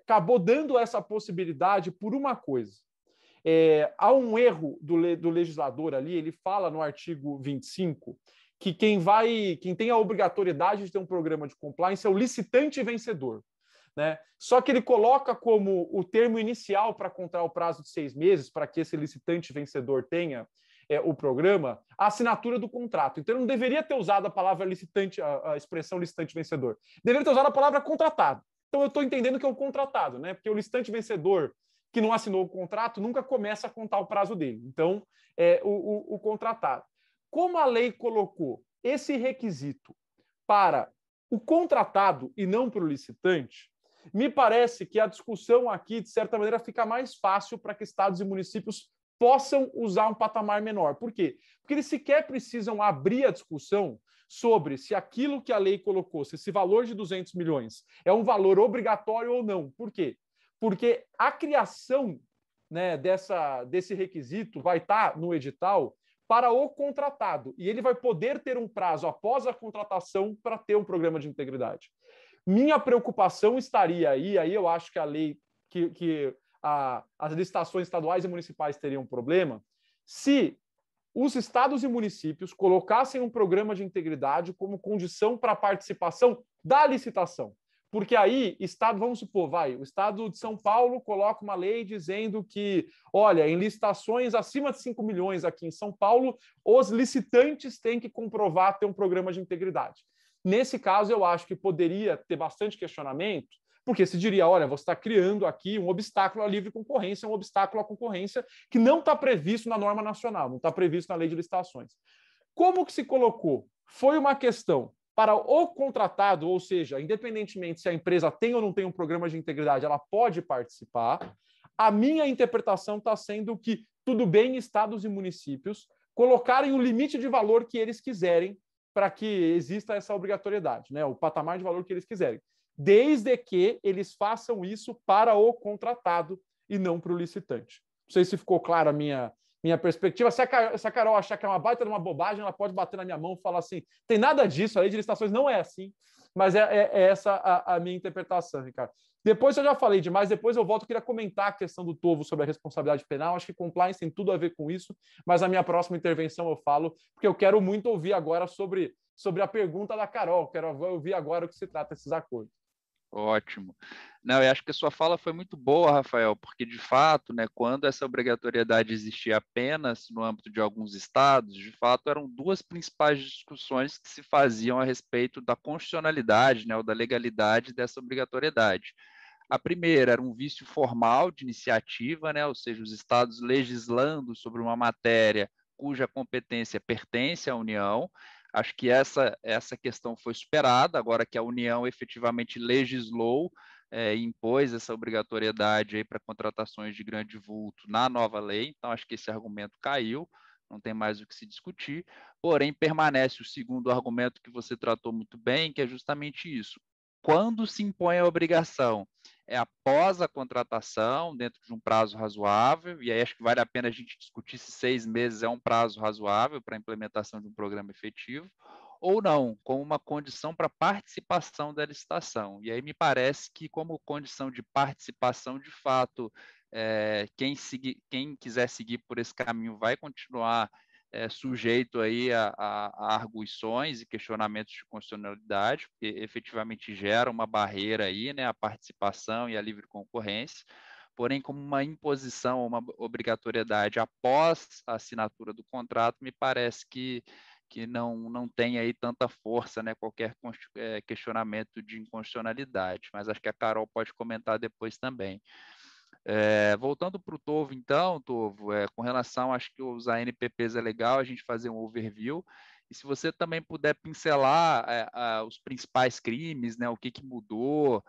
acabou dando essa possibilidade por uma coisa. Há um erro do legislador ali, ele fala no artigo 25 que quem tem a obrigatoriedade de ter um programa de compliance é o licitante vencedor. Né? Só que ele coloca como o termo inicial para contar o prazo de 6 meses, para que esse licitante vencedor tenha o programa, a assinatura do contrato. Então, ele não deveria ter usado a palavra licitante, a expressão licitante vencedor. Deveria ter usado a palavra contratado. Então, eu estou entendendo que é o contratado, né? Porque o licitante vencedor que não assinou o contrato nunca começa a contar o prazo dele. Então, o contratado. Como a lei colocou esse requisito para o contratado e não para o licitante, me parece que a discussão aqui, de certa maneira, fica mais fácil para que estados e municípios possam usar um patamar menor. Por quê? Porque eles sequer precisam abrir a discussão sobre se aquilo que a lei colocou, se esse valor de 200 milhões é um valor obrigatório ou não. Por quê? Porque a criação, né, desse requisito vai estar no edital para o contratado, e ele vai poder ter um prazo após a contratação para ter um programa de integridade. Minha preocupação estaria aí eu acho que a lei, as licitações estaduais e municipais teriam um problema, se os estados e municípios colocassem um programa de integridade como condição para a participação da licitação. Porque aí, vamos supor, o Estado de São Paulo coloca uma lei dizendo que, olha, em licitações acima de 5 milhões aqui em São Paulo, os licitantes têm que comprovar ter um programa de integridade. Nesse caso, eu acho que poderia ter bastante questionamento, porque se diria, olha, você está criando aqui um obstáculo à livre concorrência, um obstáculo à concorrência que não está previsto na norma nacional, não está previsto na lei de licitações. Como que se colocou? Foi uma questão para o contratado, ou seja, independentemente se a empresa tem ou não tem um programa de integridade, ela pode participar. A minha interpretação está sendo que tudo bem estados e municípios colocarem o limite de valor que eles quiserem para que exista essa obrigatoriedade, né? O patamar de valor que eles quiserem, desde que eles façam isso para o contratado e não para o licitante. Não sei se ficou clara a minha perspectiva. Se a Carol achar que é uma baita de uma bobagem, ela pode bater na minha mão e falar assim, tem nada disso, a lei de licitações não é assim, mas é essa a minha interpretação, Ricardo. Depois eu já falei demais, depois eu volto, eu queria comentar a questão do Tovo sobre a responsabilidade penal, acho que compliance tem tudo a ver com isso, mas na minha próxima intervenção eu falo, porque eu quero muito ouvir agora sobre a pergunta da Carol, quero ouvir agora o que se trata desses acordos. Ótimo. Não, eu acho que a sua fala foi muito boa, Rafael, porque de fato, né, quando essa obrigatoriedade existia apenas no âmbito de alguns estados, de fato eram duas principais discussões que se faziam a respeito da constitucionalidade, né, ou da legalidade dessa obrigatoriedade. A primeira era um vício formal de iniciativa, né, ou seja, os estados legislando sobre uma matéria cuja competência pertence à União. Acho que essa questão foi superada, agora que a União efetivamente legislou e impôs essa obrigatoriedade para contratações de grande vulto na nova lei, então acho que esse argumento caiu, não tem mais o que se discutir, porém permanece o segundo argumento que você tratou muito bem, que é justamente isso. Quando se impõe a obrigação? É após a contratação, dentro de um prazo razoável, e aí acho que vale a pena a gente discutir se 6 meses é um prazo razoável para a implementação de um programa efetivo, ou não, como uma condição para participação da licitação. E aí me parece que, como condição de participação, de fato, quem quiser seguir por esse caminho vai continuar sujeito aí a arguições e questionamentos de constitucionalidade, porque efetivamente gera uma barreira aí, né, a participação e a livre concorrência, porém como uma imposição, uma obrigatoriedade após a assinatura do contrato, me parece que não tem aí tanta força, né, qualquer questionamento de inconstitucionalidade, mas acho que a Carol pode comentar depois também. Voltando para o Tovo, então, Tovo, com relação, acho que os ANPPs é legal a gente fazer um overview, e se você também puder pincelar os principais crimes, né, o que mudou,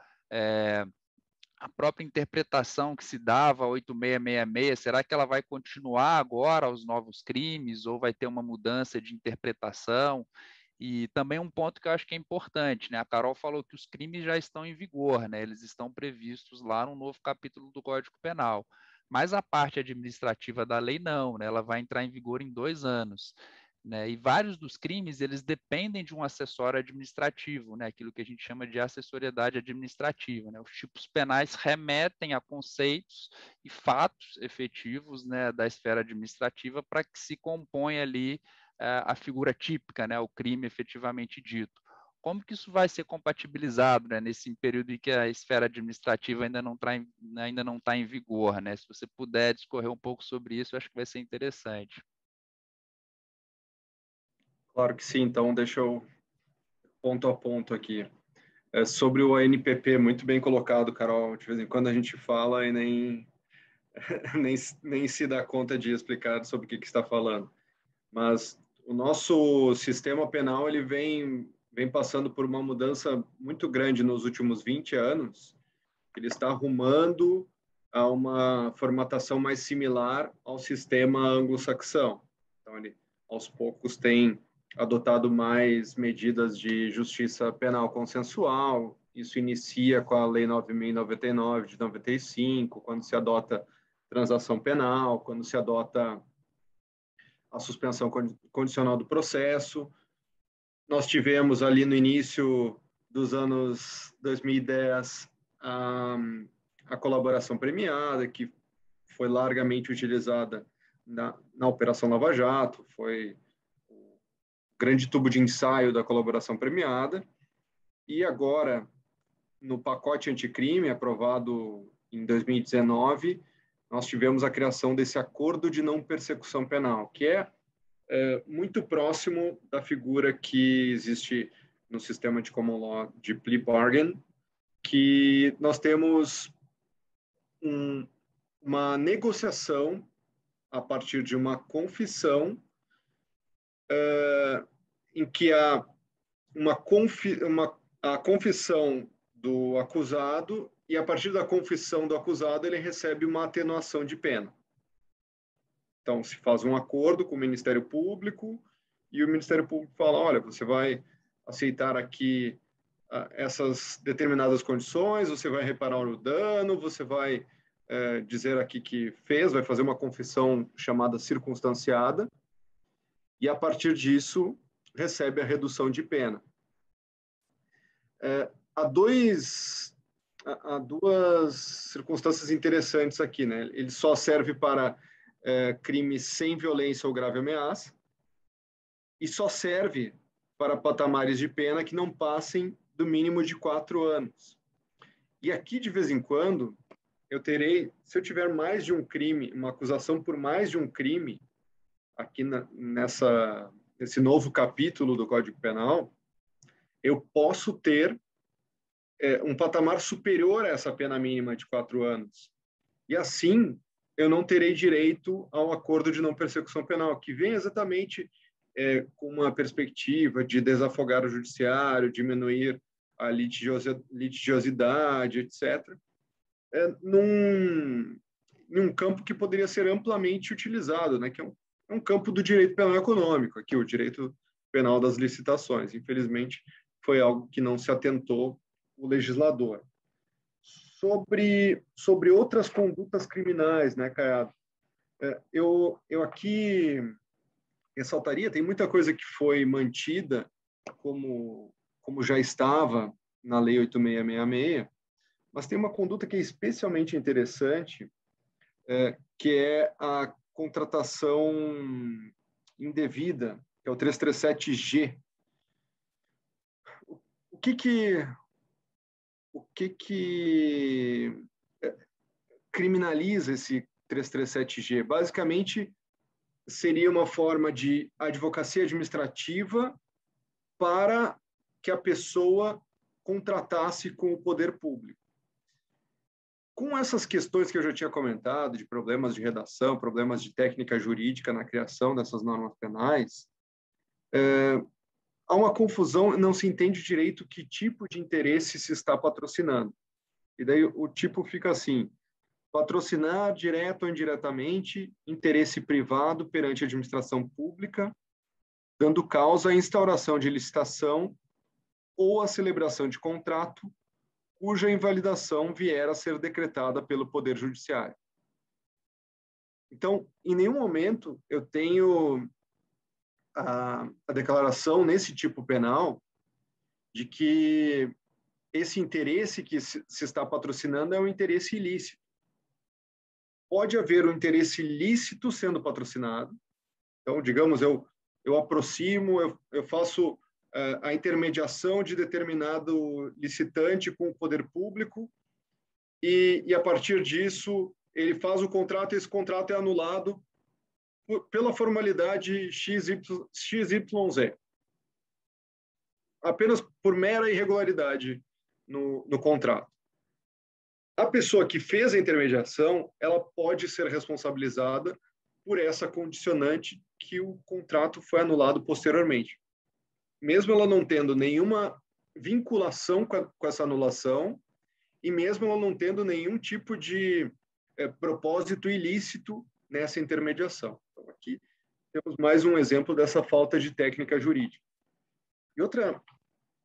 a própria interpretação que se dava a 8666, será que ela vai continuar agora aos novos crimes, ou vai ter uma mudança de interpretação? E também um ponto que eu acho que é importante, né? A Carol falou que os crimes já estão em vigor, né? Eles estão previstos lá no novo capítulo do Código Penal. Mas a parte administrativa da lei não, né? Ela vai entrar em vigor em 2 anos. Né? E vários dos crimes, eles dependem de um acessório administrativo, né? Aquilo que a gente chama de acessoriedade administrativa. Né? Os tipos penais remetem a conceitos e fatos efetivos, né, da esfera administrativa para que se componha ali a figura típica, né, o crime efetivamente dito. Como que isso vai ser compatibilizado, né, nesse período em que a esfera administrativa ainda não está em vigor? Né? Se você puder discorrer um pouco sobre isso, eu acho que vai ser interessante. Claro que sim, então deixa eu ponto a ponto aqui. Sobre o ANPP, muito bem colocado, Carol, de vez em quando a gente fala e nem se dá conta de explicar sobre o que está falando. Mas o nosso sistema penal ele vem passando por uma mudança muito grande nos últimos 20 anos. Ele está arrumando a uma formatação mais similar ao sistema anglo-saxão. Então, ele, aos poucos, tem adotado mais medidas de justiça penal consensual. Isso inicia com a Lei 9.099 de 95, quando se adota transação penal, quando se adota a suspensão condicional do processo. Nós tivemos ali no início dos anos 2010 a colaboração premiada, que foi largamente utilizada na Operação Lava Jato, foi o grande tubo de ensaio da colaboração premiada. E agora, no pacote anticrime, aprovado em 2019, nós tivemos a criação desse acordo de não persecução penal, que é muito próximo da figura que existe no sistema de common law de plea bargain, que nós temos uma negociação a partir de uma confissão em que há a confissão do acusado e a partir da confissão do acusado ele recebe uma atenuação de pena. Então, se faz um acordo com o Ministério Público e o Ministério Público fala, olha, você vai aceitar aqui essas determinadas condições, você vai reparar o dano, você vai dizer aqui que fez, vai fazer uma confissão chamada circunstanciada, e a partir disso recebe a redução de pena. Há duas circunstâncias interessantes aqui, né? Ele só serve para crimes sem violência ou grave ameaça e só serve para patamares de pena que não passem do mínimo de 4 anos. E aqui, de vez em quando, eu terei, se eu tiver mais de um crime, uma acusação por mais de um crime, aqui nesse novo capítulo do Código Penal, eu posso ter um patamar superior a essa pena mínima de 4 anos. E assim, eu não terei direito ao acordo de não persecução penal, que vem exatamente com uma perspectiva de desafogar o judiciário, diminuir a litigiosidade, etc., num campo que poderia ser amplamente utilizado, né, que é um campo do direito penal econômico, aqui o direito penal das licitações. Infelizmente, foi algo que não se atentou o legislador. Sobre outras condutas criminais, né, Caiado? Eu aqui ressaltaria, tem muita coisa que foi mantida como já estava na Lei 8666, mas tem uma conduta que é especialmente interessante, que é a contratação indevida, que é o 337G. O que criminaliza esse 337G? Basicamente, seria uma forma de advocacia administrativa para que a pessoa contratasse com o poder público. Com essas questões que eu já tinha comentado, de problemas de redação, problemas de técnica jurídica na criação dessas normas penais, há uma confusão, não se entende direito que tipo de interesse se está patrocinando. E daí o tipo fica assim: patrocinar direto ou indiretamente interesse privado perante a administração pública, dando causa à instauração de licitação ou à celebração de contrato cuja invalidação vier a ser decretada pelo Poder Judiciário. Então, em nenhum momento eu tenho a declaração nesse tipo penal de que esse interesse que se está patrocinando é um interesse ilícito. Pode haver um interesse lícito sendo patrocinado. Então, digamos, eu aproximo, eu faço a intermediação de determinado licitante com o poder público e a partir disso, ele faz o contrato e esse contrato é anulado pela formalidade XYZ. Apenas por mera irregularidade no contrato. A pessoa que fez a intermediação, ela pode ser responsabilizada por essa condicionante que o contrato foi anulado posteriormente. Mesmo ela não tendo nenhuma vinculação com essa anulação e mesmo ela não tendo nenhum tipo de propósito ilícito nessa intermediação. Então, aqui temos mais um exemplo dessa falta de técnica jurídica. E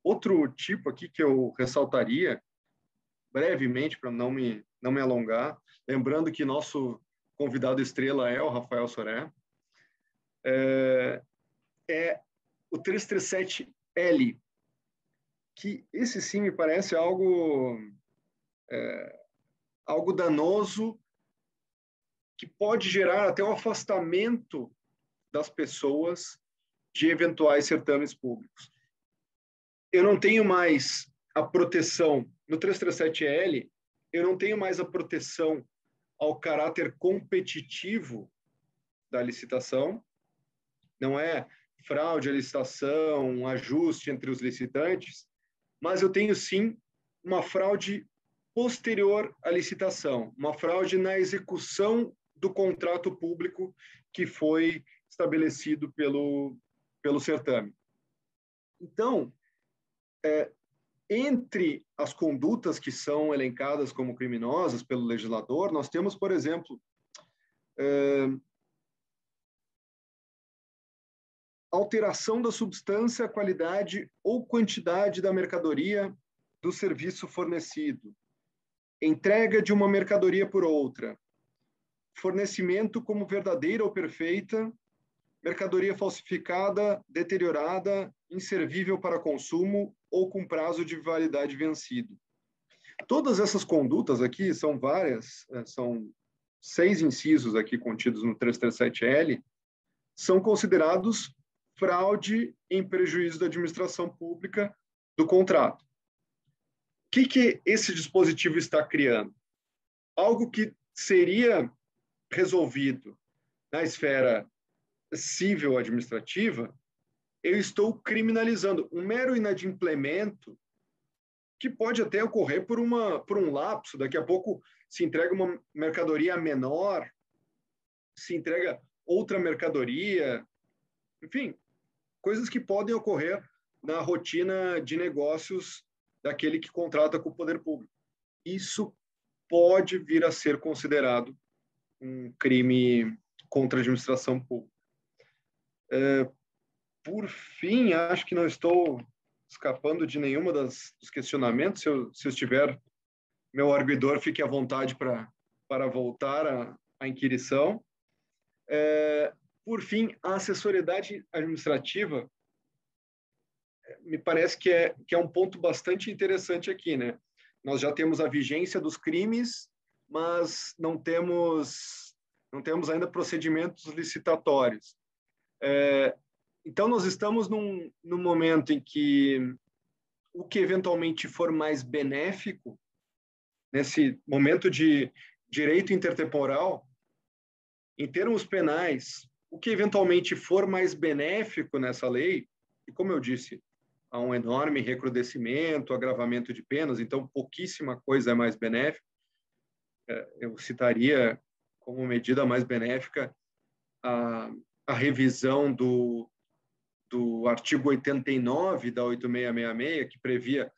outro tipo aqui que eu ressaltaria, brevemente, para não me alongar, lembrando que nosso convidado estrela é o Rafael Soré, é o 337L, que esse sim me parece algo danoso, que pode gerar até um afastamento das pessoas de eventuais certames públicos. Eu não tenho mais a proteção, no 337L, eu não tenho mais a proteção ao caráter competitivo da licitação, não é fraude à licitação, um ajuste entre os licitantes, mas eu tenho sim uma fraude posterior à licitação, uma fraude na execução do contrato público que foi estabelecido pelo certame. Então, entre as condutas que são elencadas como criminosas pelo legislador, nós temos, por exemplo, alteração da substância, qualidade ou quantidade da mercadoria, do serviço fornecido, entrega de uma mercadoria por outra, fornecimento como verdadeira ou perfeita, mercadoria falsificada, deteriorada, inservível para consumo ou com prazo de validade vencido. Todas essas condutas aqui são várias, são 6 incisos aqui contidos no 337L, são considerados fraude em prejuízo da administração pública do contrato. O que esse dispositivo está criando? Algo que seria resolvido na esfera civil administrativa, eu estou criminalizando um mero inadimplemento que pode até ocorrer por um lapso. Daqui a pouco se entrega uma mercadoria menor, se entrega outra mercadoria, enfim, coisas que podem ocorrer na rotina de negócios daquele que contrata com o poder público. Isso pode vir a ser considerado um crime contra a administração pública. Por fim, acho que não estou escapando de nenhuma dos questionamentos. Se eu estiver, meu arguidor, fique à vontade para voltar à inquirição. Por fim, a assessoridade administrativa me parece que é um ponto bastante interessante aqui, né? Nós já temos a vigência dos crimes, mas não temos ainda procedimentos licitatórios. Então, nós estamos num momento em que o que eventualmente for mais benéfico, nesse momento de direito intertemporal, em termos penais, o que eventualmente for mais benéfico nessa lei, e como eu disse, há um enorme recrudescimento, agravamento de penas, então pouquíssima coisa é mais benéfica. Eu citaria como medida mais benéfica a revisão do artigo 89 da 8666, que previa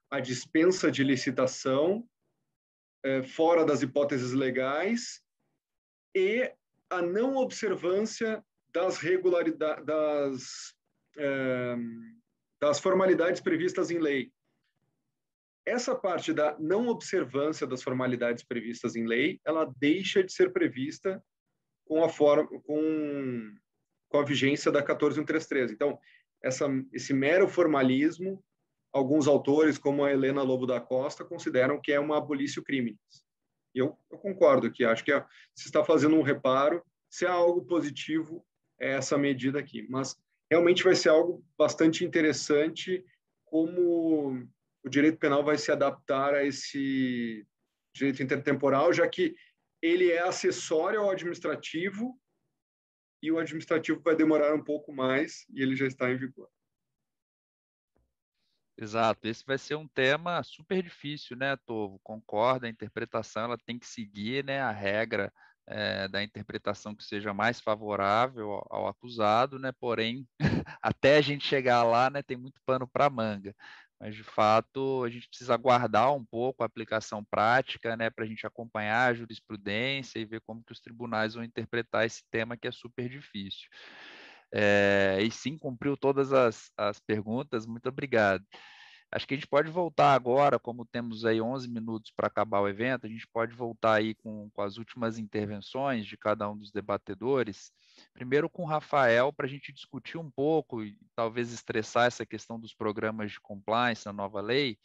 a dispensa de licitação fora das hipóteses legais e a não observância das formalidades previstas em lei. Essa parte da não observância das formalidades previstas em lei, ela deixa de ser prevista com a vigência da 14.133. Então, esse mero formalismo, alguns autores, como a Helena Lobo da Costa, consideram que é uma abolício criminis. E eu concordo que acho que se está fazendo um reparo, se há algo positivo, é essa medida aqui. Mas realmente vai ser algo bastante interessante como o direito penal vai se adaptar a esse direito intertemporal, já que ele é acessório ao administrativo e o administrativo vai demorar um pouco mais e ele já está em vigor. Exato, esse vai ser um tema super difícil, né, Tovo? Concorda, a interpretação ela tem que seguir, né, a regra da interpretação que seja mais favorável ao acusado, né? Porém, até a gente chegar lá, né, tem muito pano para manga. Mas, de fato, a gente precisa aguardar um pouco a aplicação prática, né, para a gente acompanhar a jurisprudência e ver como que os tribunais vão interpretar esse tema que é super difícil. E sim, cumpriu todas as perguntas, muito obrigado. Acho que a gente pode voltar agora, como temos aí 11 minutos para acabar o evento, a gente pode voltar aí com as últimas intervenções de cada um dos debatedores. Primeiro com o Rafael, para a gente discutir um pouco e talvez estressar essa questão dos programas de compliance na nova lei,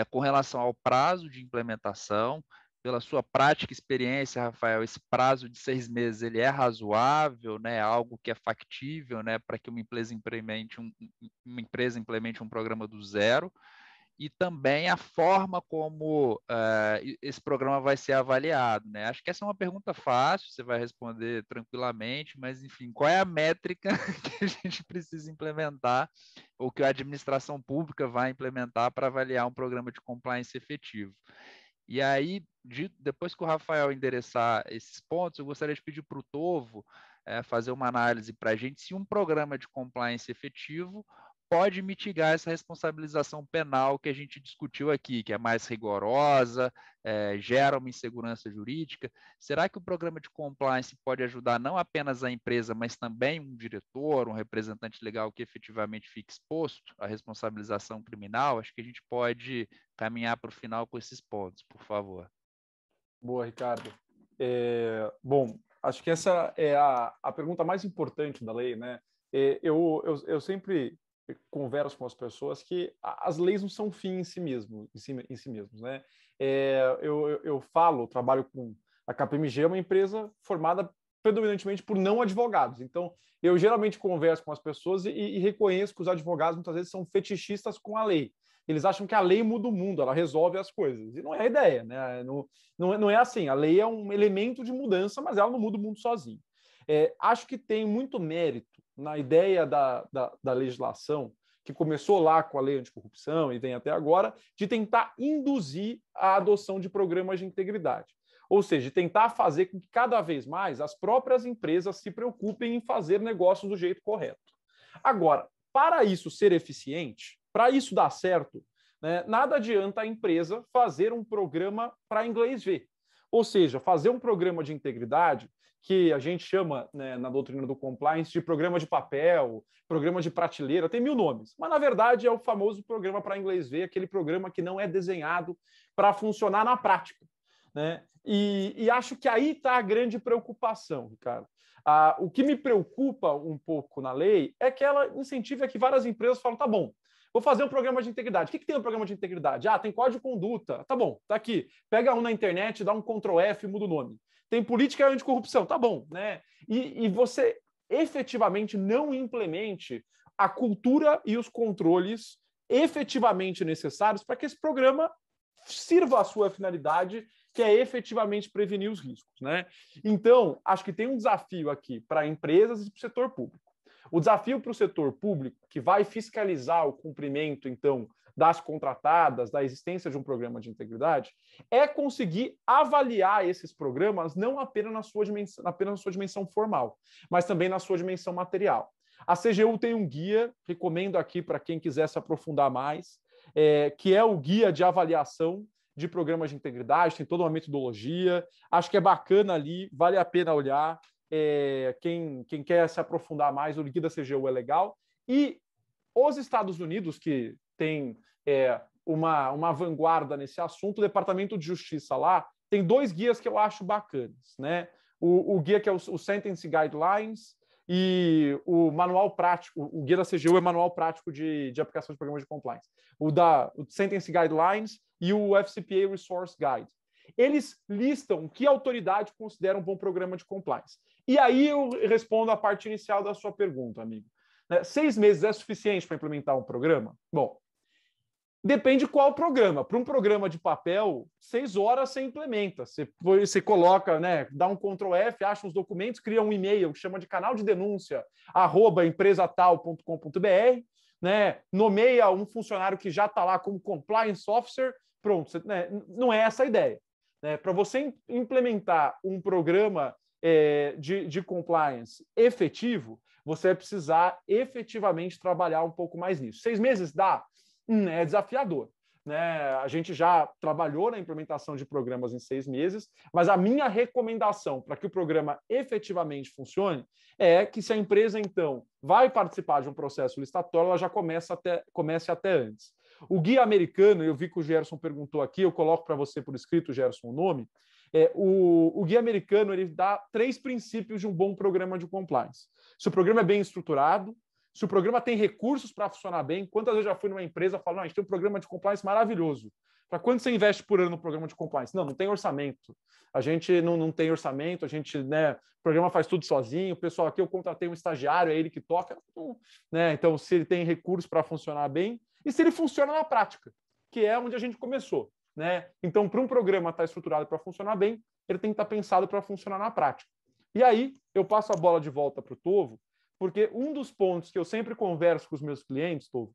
com relação ao prazo de implementação. Pela sua prática experiência, Rafael, esse prazo de 6 meses ele é razoável, né? Algo que é factível, né? Para que uma empresa implemente um programa do zero, e também a forma como esse programa vai ser avaliado, né? Acho que essa é uma pergunta fácil, você vai responder tranquilamente, mas enfim, qual é a métrica que a gente precisa implementar ou que a administração pública vai implementar para avaliar um programa de compliance efetivo? E aí, depois que o Rafael endereçar esses pontos, eu gostaria de pedir para o Tovo fazer uma análise para a gente se um programa de compliance efetivo pode mitigar essa responsabilização penal que a gente discutiu aqui, que é mais rigorosa, gera uma insegurança jurídica. Será que o programa de compliance pode ajudar não apenas a empresa, mas também um diretor, um representante legal que efetivamente fique exposto à responsabilização criminal? Acho que a gente pode caminhar para o final com esses pontos, por favor. Boa, Ricardo. Bom, acho que essa é a pergunta mais importante da lei, né? Eu sempre converso com as pessoas que as leis não são fim em si mesmos, né? Eu trabalho com a KPMG, é uma empresa formada predominantemente por não advogados. Então, eu geralmente converso com as pessoas e reconheço que os advogados muitas vezes são fetichistas com a lei. Eles acham que a lei muda o mundo, ela resolve as coisas. E não é a ideia, né? Não é assim. A lei é um elemento de mudança, mas ela não muda o mundo sozinho. Acho que tem muito mérito na ideia da legislação, que começou lá com a lei anticorrupção e vem até agora, de tentar induzir a adoção de programas de integridade. Ou seja, de tentar fazer com que cada vez mais as próprias empresas se preocupem em fazer negócios do jeito correto. Agora, para isso ser eficiente, para isso dar certo, né, nada adianta a empresa fazer um programa para inglês ver. Ou seja, fazer um programa de integridade que a gente chama, né, na doutrina do compliance de programa de papel, programa de prateleira, tem 1000 nomes. Mas, na verdade, é o famoso programa para inglês ver, aquele programa que não é desenhado para funcionar na prática, né? E acho que aí está a grande preocupação, Ricardo. O que me preocupa um pouco na lei é que ela incentiva que várias empresas falam, tá bom, vou fazer um programa de integridade. O que tem um programa de integridade? Tem código de conduta. Tá bom, tá aqui. Pega um na internet, dá um Ctrl F e muda o nome. Tem política anticorrupção. Tá bom, né? E você efetivamente não implemente a cultura e os controles efetivamente necessários para que esse programa sirva a sua finalidade, que é efetivamente prevenir os riscos, né? Então, acho que tem um desafio aqui para empresas e para o setor público. O desafio para o setor público, que vai fiscalizar o cumprimento, então, das contratadas, da existência de um programa de integridade, é conseguir avaliar esses programas não apenas na sua dimensão formal, mas também na sua dimensão material. A CGU tem um guia, recomendo aqui para quem quiser se aprofundar mais, que é o guia de avaliação de programas de integridade, tem toda uma metodologia, acho que é bacana ali, vale a pena olhar. Quem quer se aprofundar mais, o guia da CGU é legal. E os Estados Unidos, que tem uma vanguarda nesse assunto, o Departamento de Justiça lá, tem 2 guias que eu acho bacanas, né? O guia que é o Sentencing Guidelines e o manual prático, o guia da CGU é manual prático de aplicação de programas de compliance. O Sentencing Guidelines e o FCPA Resource Guide. Eles listam que autoridade considera um bom programa de compliance. E aí eu respondo a parte inicial da sua pergunta, amigo. 6 meses é suficiente para implementar um programa? Bom, depende qual programa. Para um programa de papel, 6 horas você implementa. Você coloca, né, dá um Ctrl F, acha os documentos, cria um e-mail que chama de canal de denúncia, @empresatal.com.br, né, nomeia um funcionário que já está lá como compliance officer, pronto. Né, não é essa a ideia. Para você implementar um programa de compliance efetivo, você vai precisar efetivamente trabalhar um pouco mais nisso. 6 meses dá? É desafiador, né? A gente já trabalhou na implementação de programas em 6 meses, mas a minha recomendação para que o programa efetivamente funcione é que, se a empresa, então, vai participar de um processo licitatório, ela já comece até antes. O guia americano, eu vi que o Gerson perguntou aqui, eu coloco para você por escrito, Gerson, o nome. O guia americano, ele dá 3 princípios de um bom programa de compliance. Se o programa é bem estruturado, se o programa tem recursos para funcionar bem. Quantas vezes eu já fui numa empresa e falo, a gente tem um programa de compliance maravilhoso. Para quanto você investe por ano no programa de compliance? Não tem orçamento. A gente não tem orçamento, a gente, né, o programa faz tudo sozinho, o pessoal aqui, eu contratei um estagiário, é ele que toca. Né? Então, se ele tem recursos para funcionar bem, e se ele funciona na prática, que é onde a gente começou. Né? Então, para um programa estar estruturado para funcionar bem, ele tem que estar pensado para funcionar na prática. E aí, eu passo a bola de volta para o Tovo, porque um dos pontos que eu sempre converso com os meus clientes, Tovo,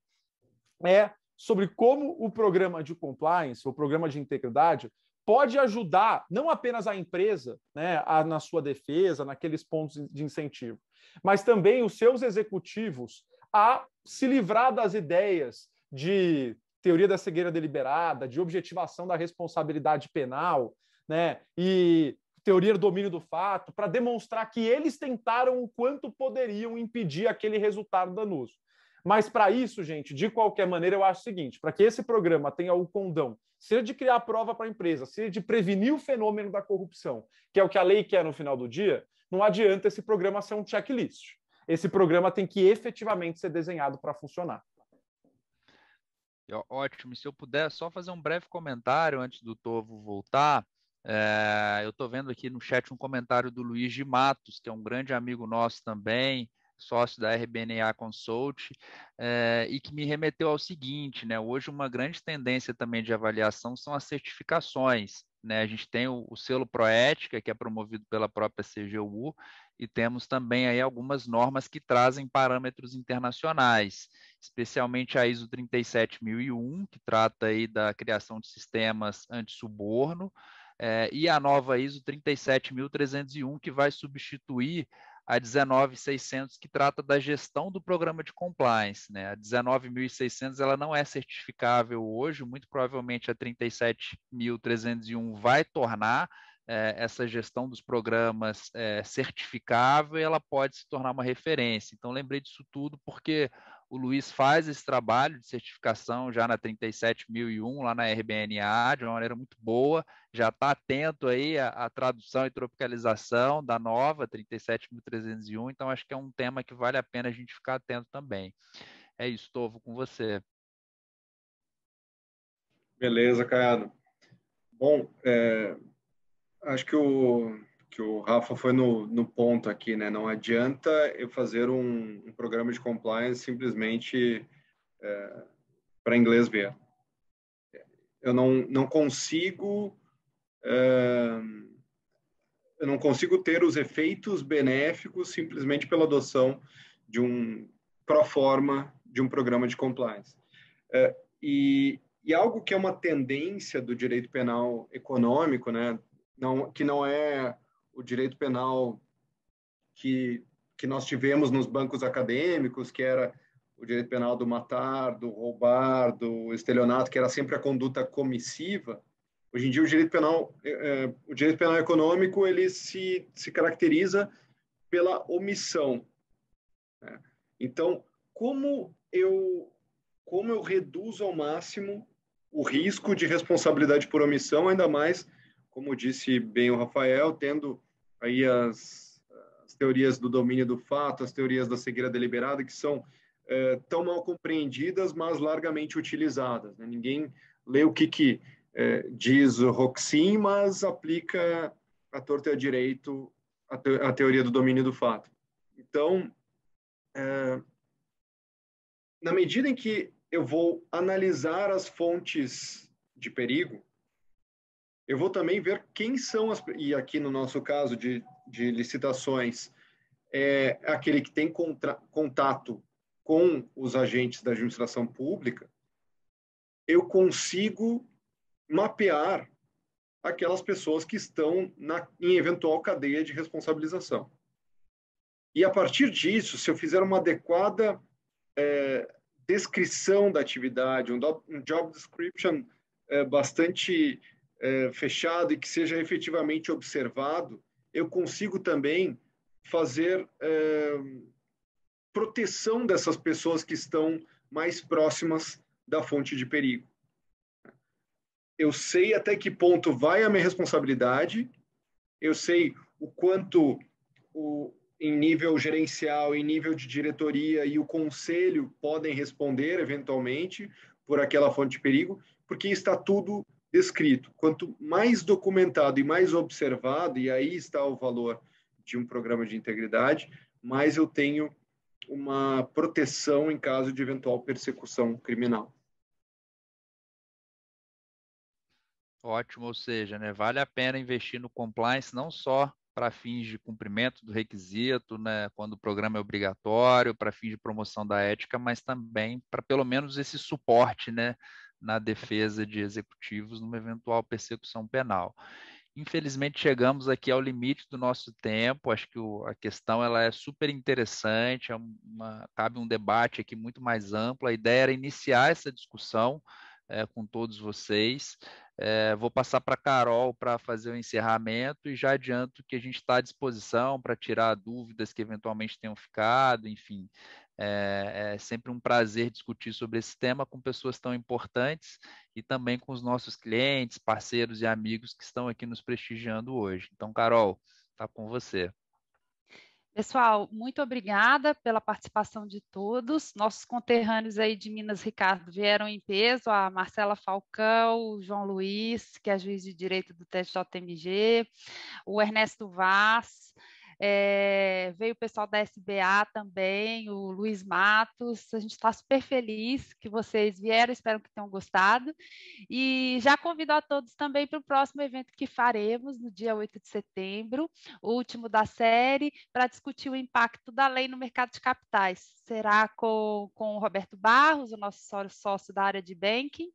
é sobre como o programa de compliance, o programa de integridade, pode ajudar não apenas a empresa, né, na sua defesa, naqueles pontos de incentivo, mas também os seus executivos a se livrar das ideias de teoria da cegueira deliberada, de objetivação da responsabilidade penal, né, e teoria do domínio do fato, para demonstrar que eles tentaram o quanto poderiam impedir aquele resultado danoso. Mas para isso, gente, de qualquer maneira, eu acho o seguinte, para que esse programa tenha o condão, seja de criar prova para a empresa, seja de prevenir o fenômeno da corrupção, que é o que a lei quer no final do dia, não adianta esse programa ser um checklist. Esse programa tem que efetivamente ser desenhado para funcionar. Ótimo. Se eu puder só fazer um breve comentário antes do Tovo voltar, eu estou vendo aqui no chat um comentário do Luiz de Matos, que é um grande amigo nosso também, sócio da RBNA Consult, e que me remeteu ao seguinte, né? Hoje uma grande tendência também de avaliação são as certificações, né? A gente tem o selo Proética, que é promovido pela própria CGU, e temos também aí algumas normas que trazem parâmetros internacionais, especialmente a ISO 37001, que trata aí da criação de sistemas anti-suborno, e a nova ISO 37301, que vai substituir a 19600, que trata da gestão do programa de compliance, né? A 19600 ela não é certificável hoje, muito provavelmente a 37301 vai tornar essa gestão dos programas certificável e ela pode se tornar uma referência. Então, lembrei disso tudo porque o Luiz faz esse trabalho de certificação já na 37001, lá na RBNA, de uma maneira muito boa, já está atento aí à tradução e tropicalização da nova 37301, então acho que é um tema que vale a pena a gente ficar atento também. É isso, Tovo, com você. Beleza, Caiado. Bom, acho que o Rafa foi no ponto aqui, né? Não adianta eu fazer um programa de compliance simplesmente para inglês ver. Eu não consigo ter os efeitos benéficos simplesmente pela adoção de um pró-forma de um programa de compliance. E algo que é uma tendência do direito penal econômico, né? Que não é o direito penal que nós tivemos nos bancos acadêmicos, que era o direito penal do matar, do roubar, do estelionato, que era sempre a conduta comissiva. Hoje em dia, o direito penal econômico ele se caracteriza pela omissão, né? Então, como eu reduzo ao máximo o risco de responsabilidade por omissão, ainda mais, como disse bem o Rafael, tendo aí as teorias do domínio do fato, as teorias da cegueira deliberada, que são tão mal compreendidas, mas largamente utilizadas, né? Ninguém lê o que diz o Roxin, mas aplica a torta e a direito a teoria do domínio do fato. Então, na medida em que eu vou analisar as fontes de perigo, eu vou também ver quem são e aqui no nosso caso de licitações, aquele que tem contato com os agentes da administração pública, eu consigo mapear aquelas pessoas que estão em eventual cadeia de responsabilização. E a partir disso, se eu fizer uma adequada descrição da atividade, um job description bastante fechado e que seja efetivamente observado, eu consigo também fazer proteção dessas pessoas que estão mais próximas da fonte de perigo. Eu sei até que ponto vai a minha responsabilidade, eu sei o quanto em nível gerencial, em nível de diretoria e o conselho podem responder eventualmente por aquela fonte de perigo, porque está tudo descrito. Quanto mais documentado e mais observado, e aí está o valor de um programa de integridade, mais eu tenho uma proteção em caso de eventual persecução criminal. Ótimo, ou seja, né, vale a pena investir no compliance não só para fins de cumprimento do requisito, né, quando o programa é obrigatório, para fins de promoção da ética, mas também para pelo menos esse suporte, né, na defesa de executivos numa eventual persecução penal. Infelizmente, chegamos aqui ao limite do nosso tempo. Acho que a questão ela é super interessante, cabe um debate aqui muito mais amplo. A ideia era iniciar essa discussão com todos vocês. Vou passar para a Carol para fazer o encerramento e já adianto que a gente está à disposição para tirar dúvidas que eventualmente tenham ficado, enfim. É sempre um prazer discutir sobre esse tema com pessoas tão importantes e também com os nossos clientes, parceiros e amigos que estão aqui nos prestigiando hoje. Então, Carol, está com você. Pessoal, muito obrigada pela participação de todos. Nossos conterrâneos aí de Minas, Ricardo, vieram em peso, a Marcela Falcão, o João Luiz, que é juiz de direito do TJMG, o Ernesto Vaz, veio o pessoal da SBA também, o Luiz Matos. A gente está super feliz que vocês vieram, espero que tenham gostado. E já convido a todos também para o próximo evento que faremos no dia 8 de setembro, o último da série, para discutir o impacto da lei no mercado de capitais. Será com o Roberto Barros, o nosso sócio da área de banking,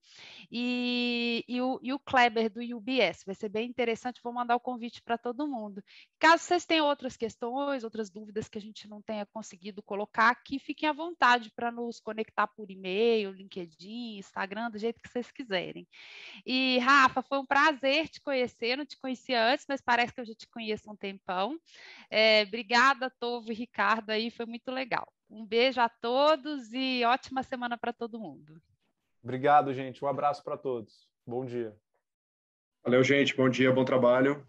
e o Kleber do UBS. Vai ser bem interessante, vou mandar o convite para todo mundo. Caso vocês tenham outras questões, outras dúvidas que a gente não tenha conseguido colocar aqui, fiquem à vontade para nos conectar por e-mail, LinkedIn, Instagram, do jeito que vocês quiserem. E, Rafa, foi um prazer te conhecer, não te conhecia antes, mas parece que eu já te conheço há um tempão. Obrigada, Tovo e Ricardo, aí foi muito legal. Um beijo a todos e ótima semana para todo mundo. Obrigado, gente. Um abraço para todos. Bom dia. Valeu, gente. Bom dia, bom trabalho.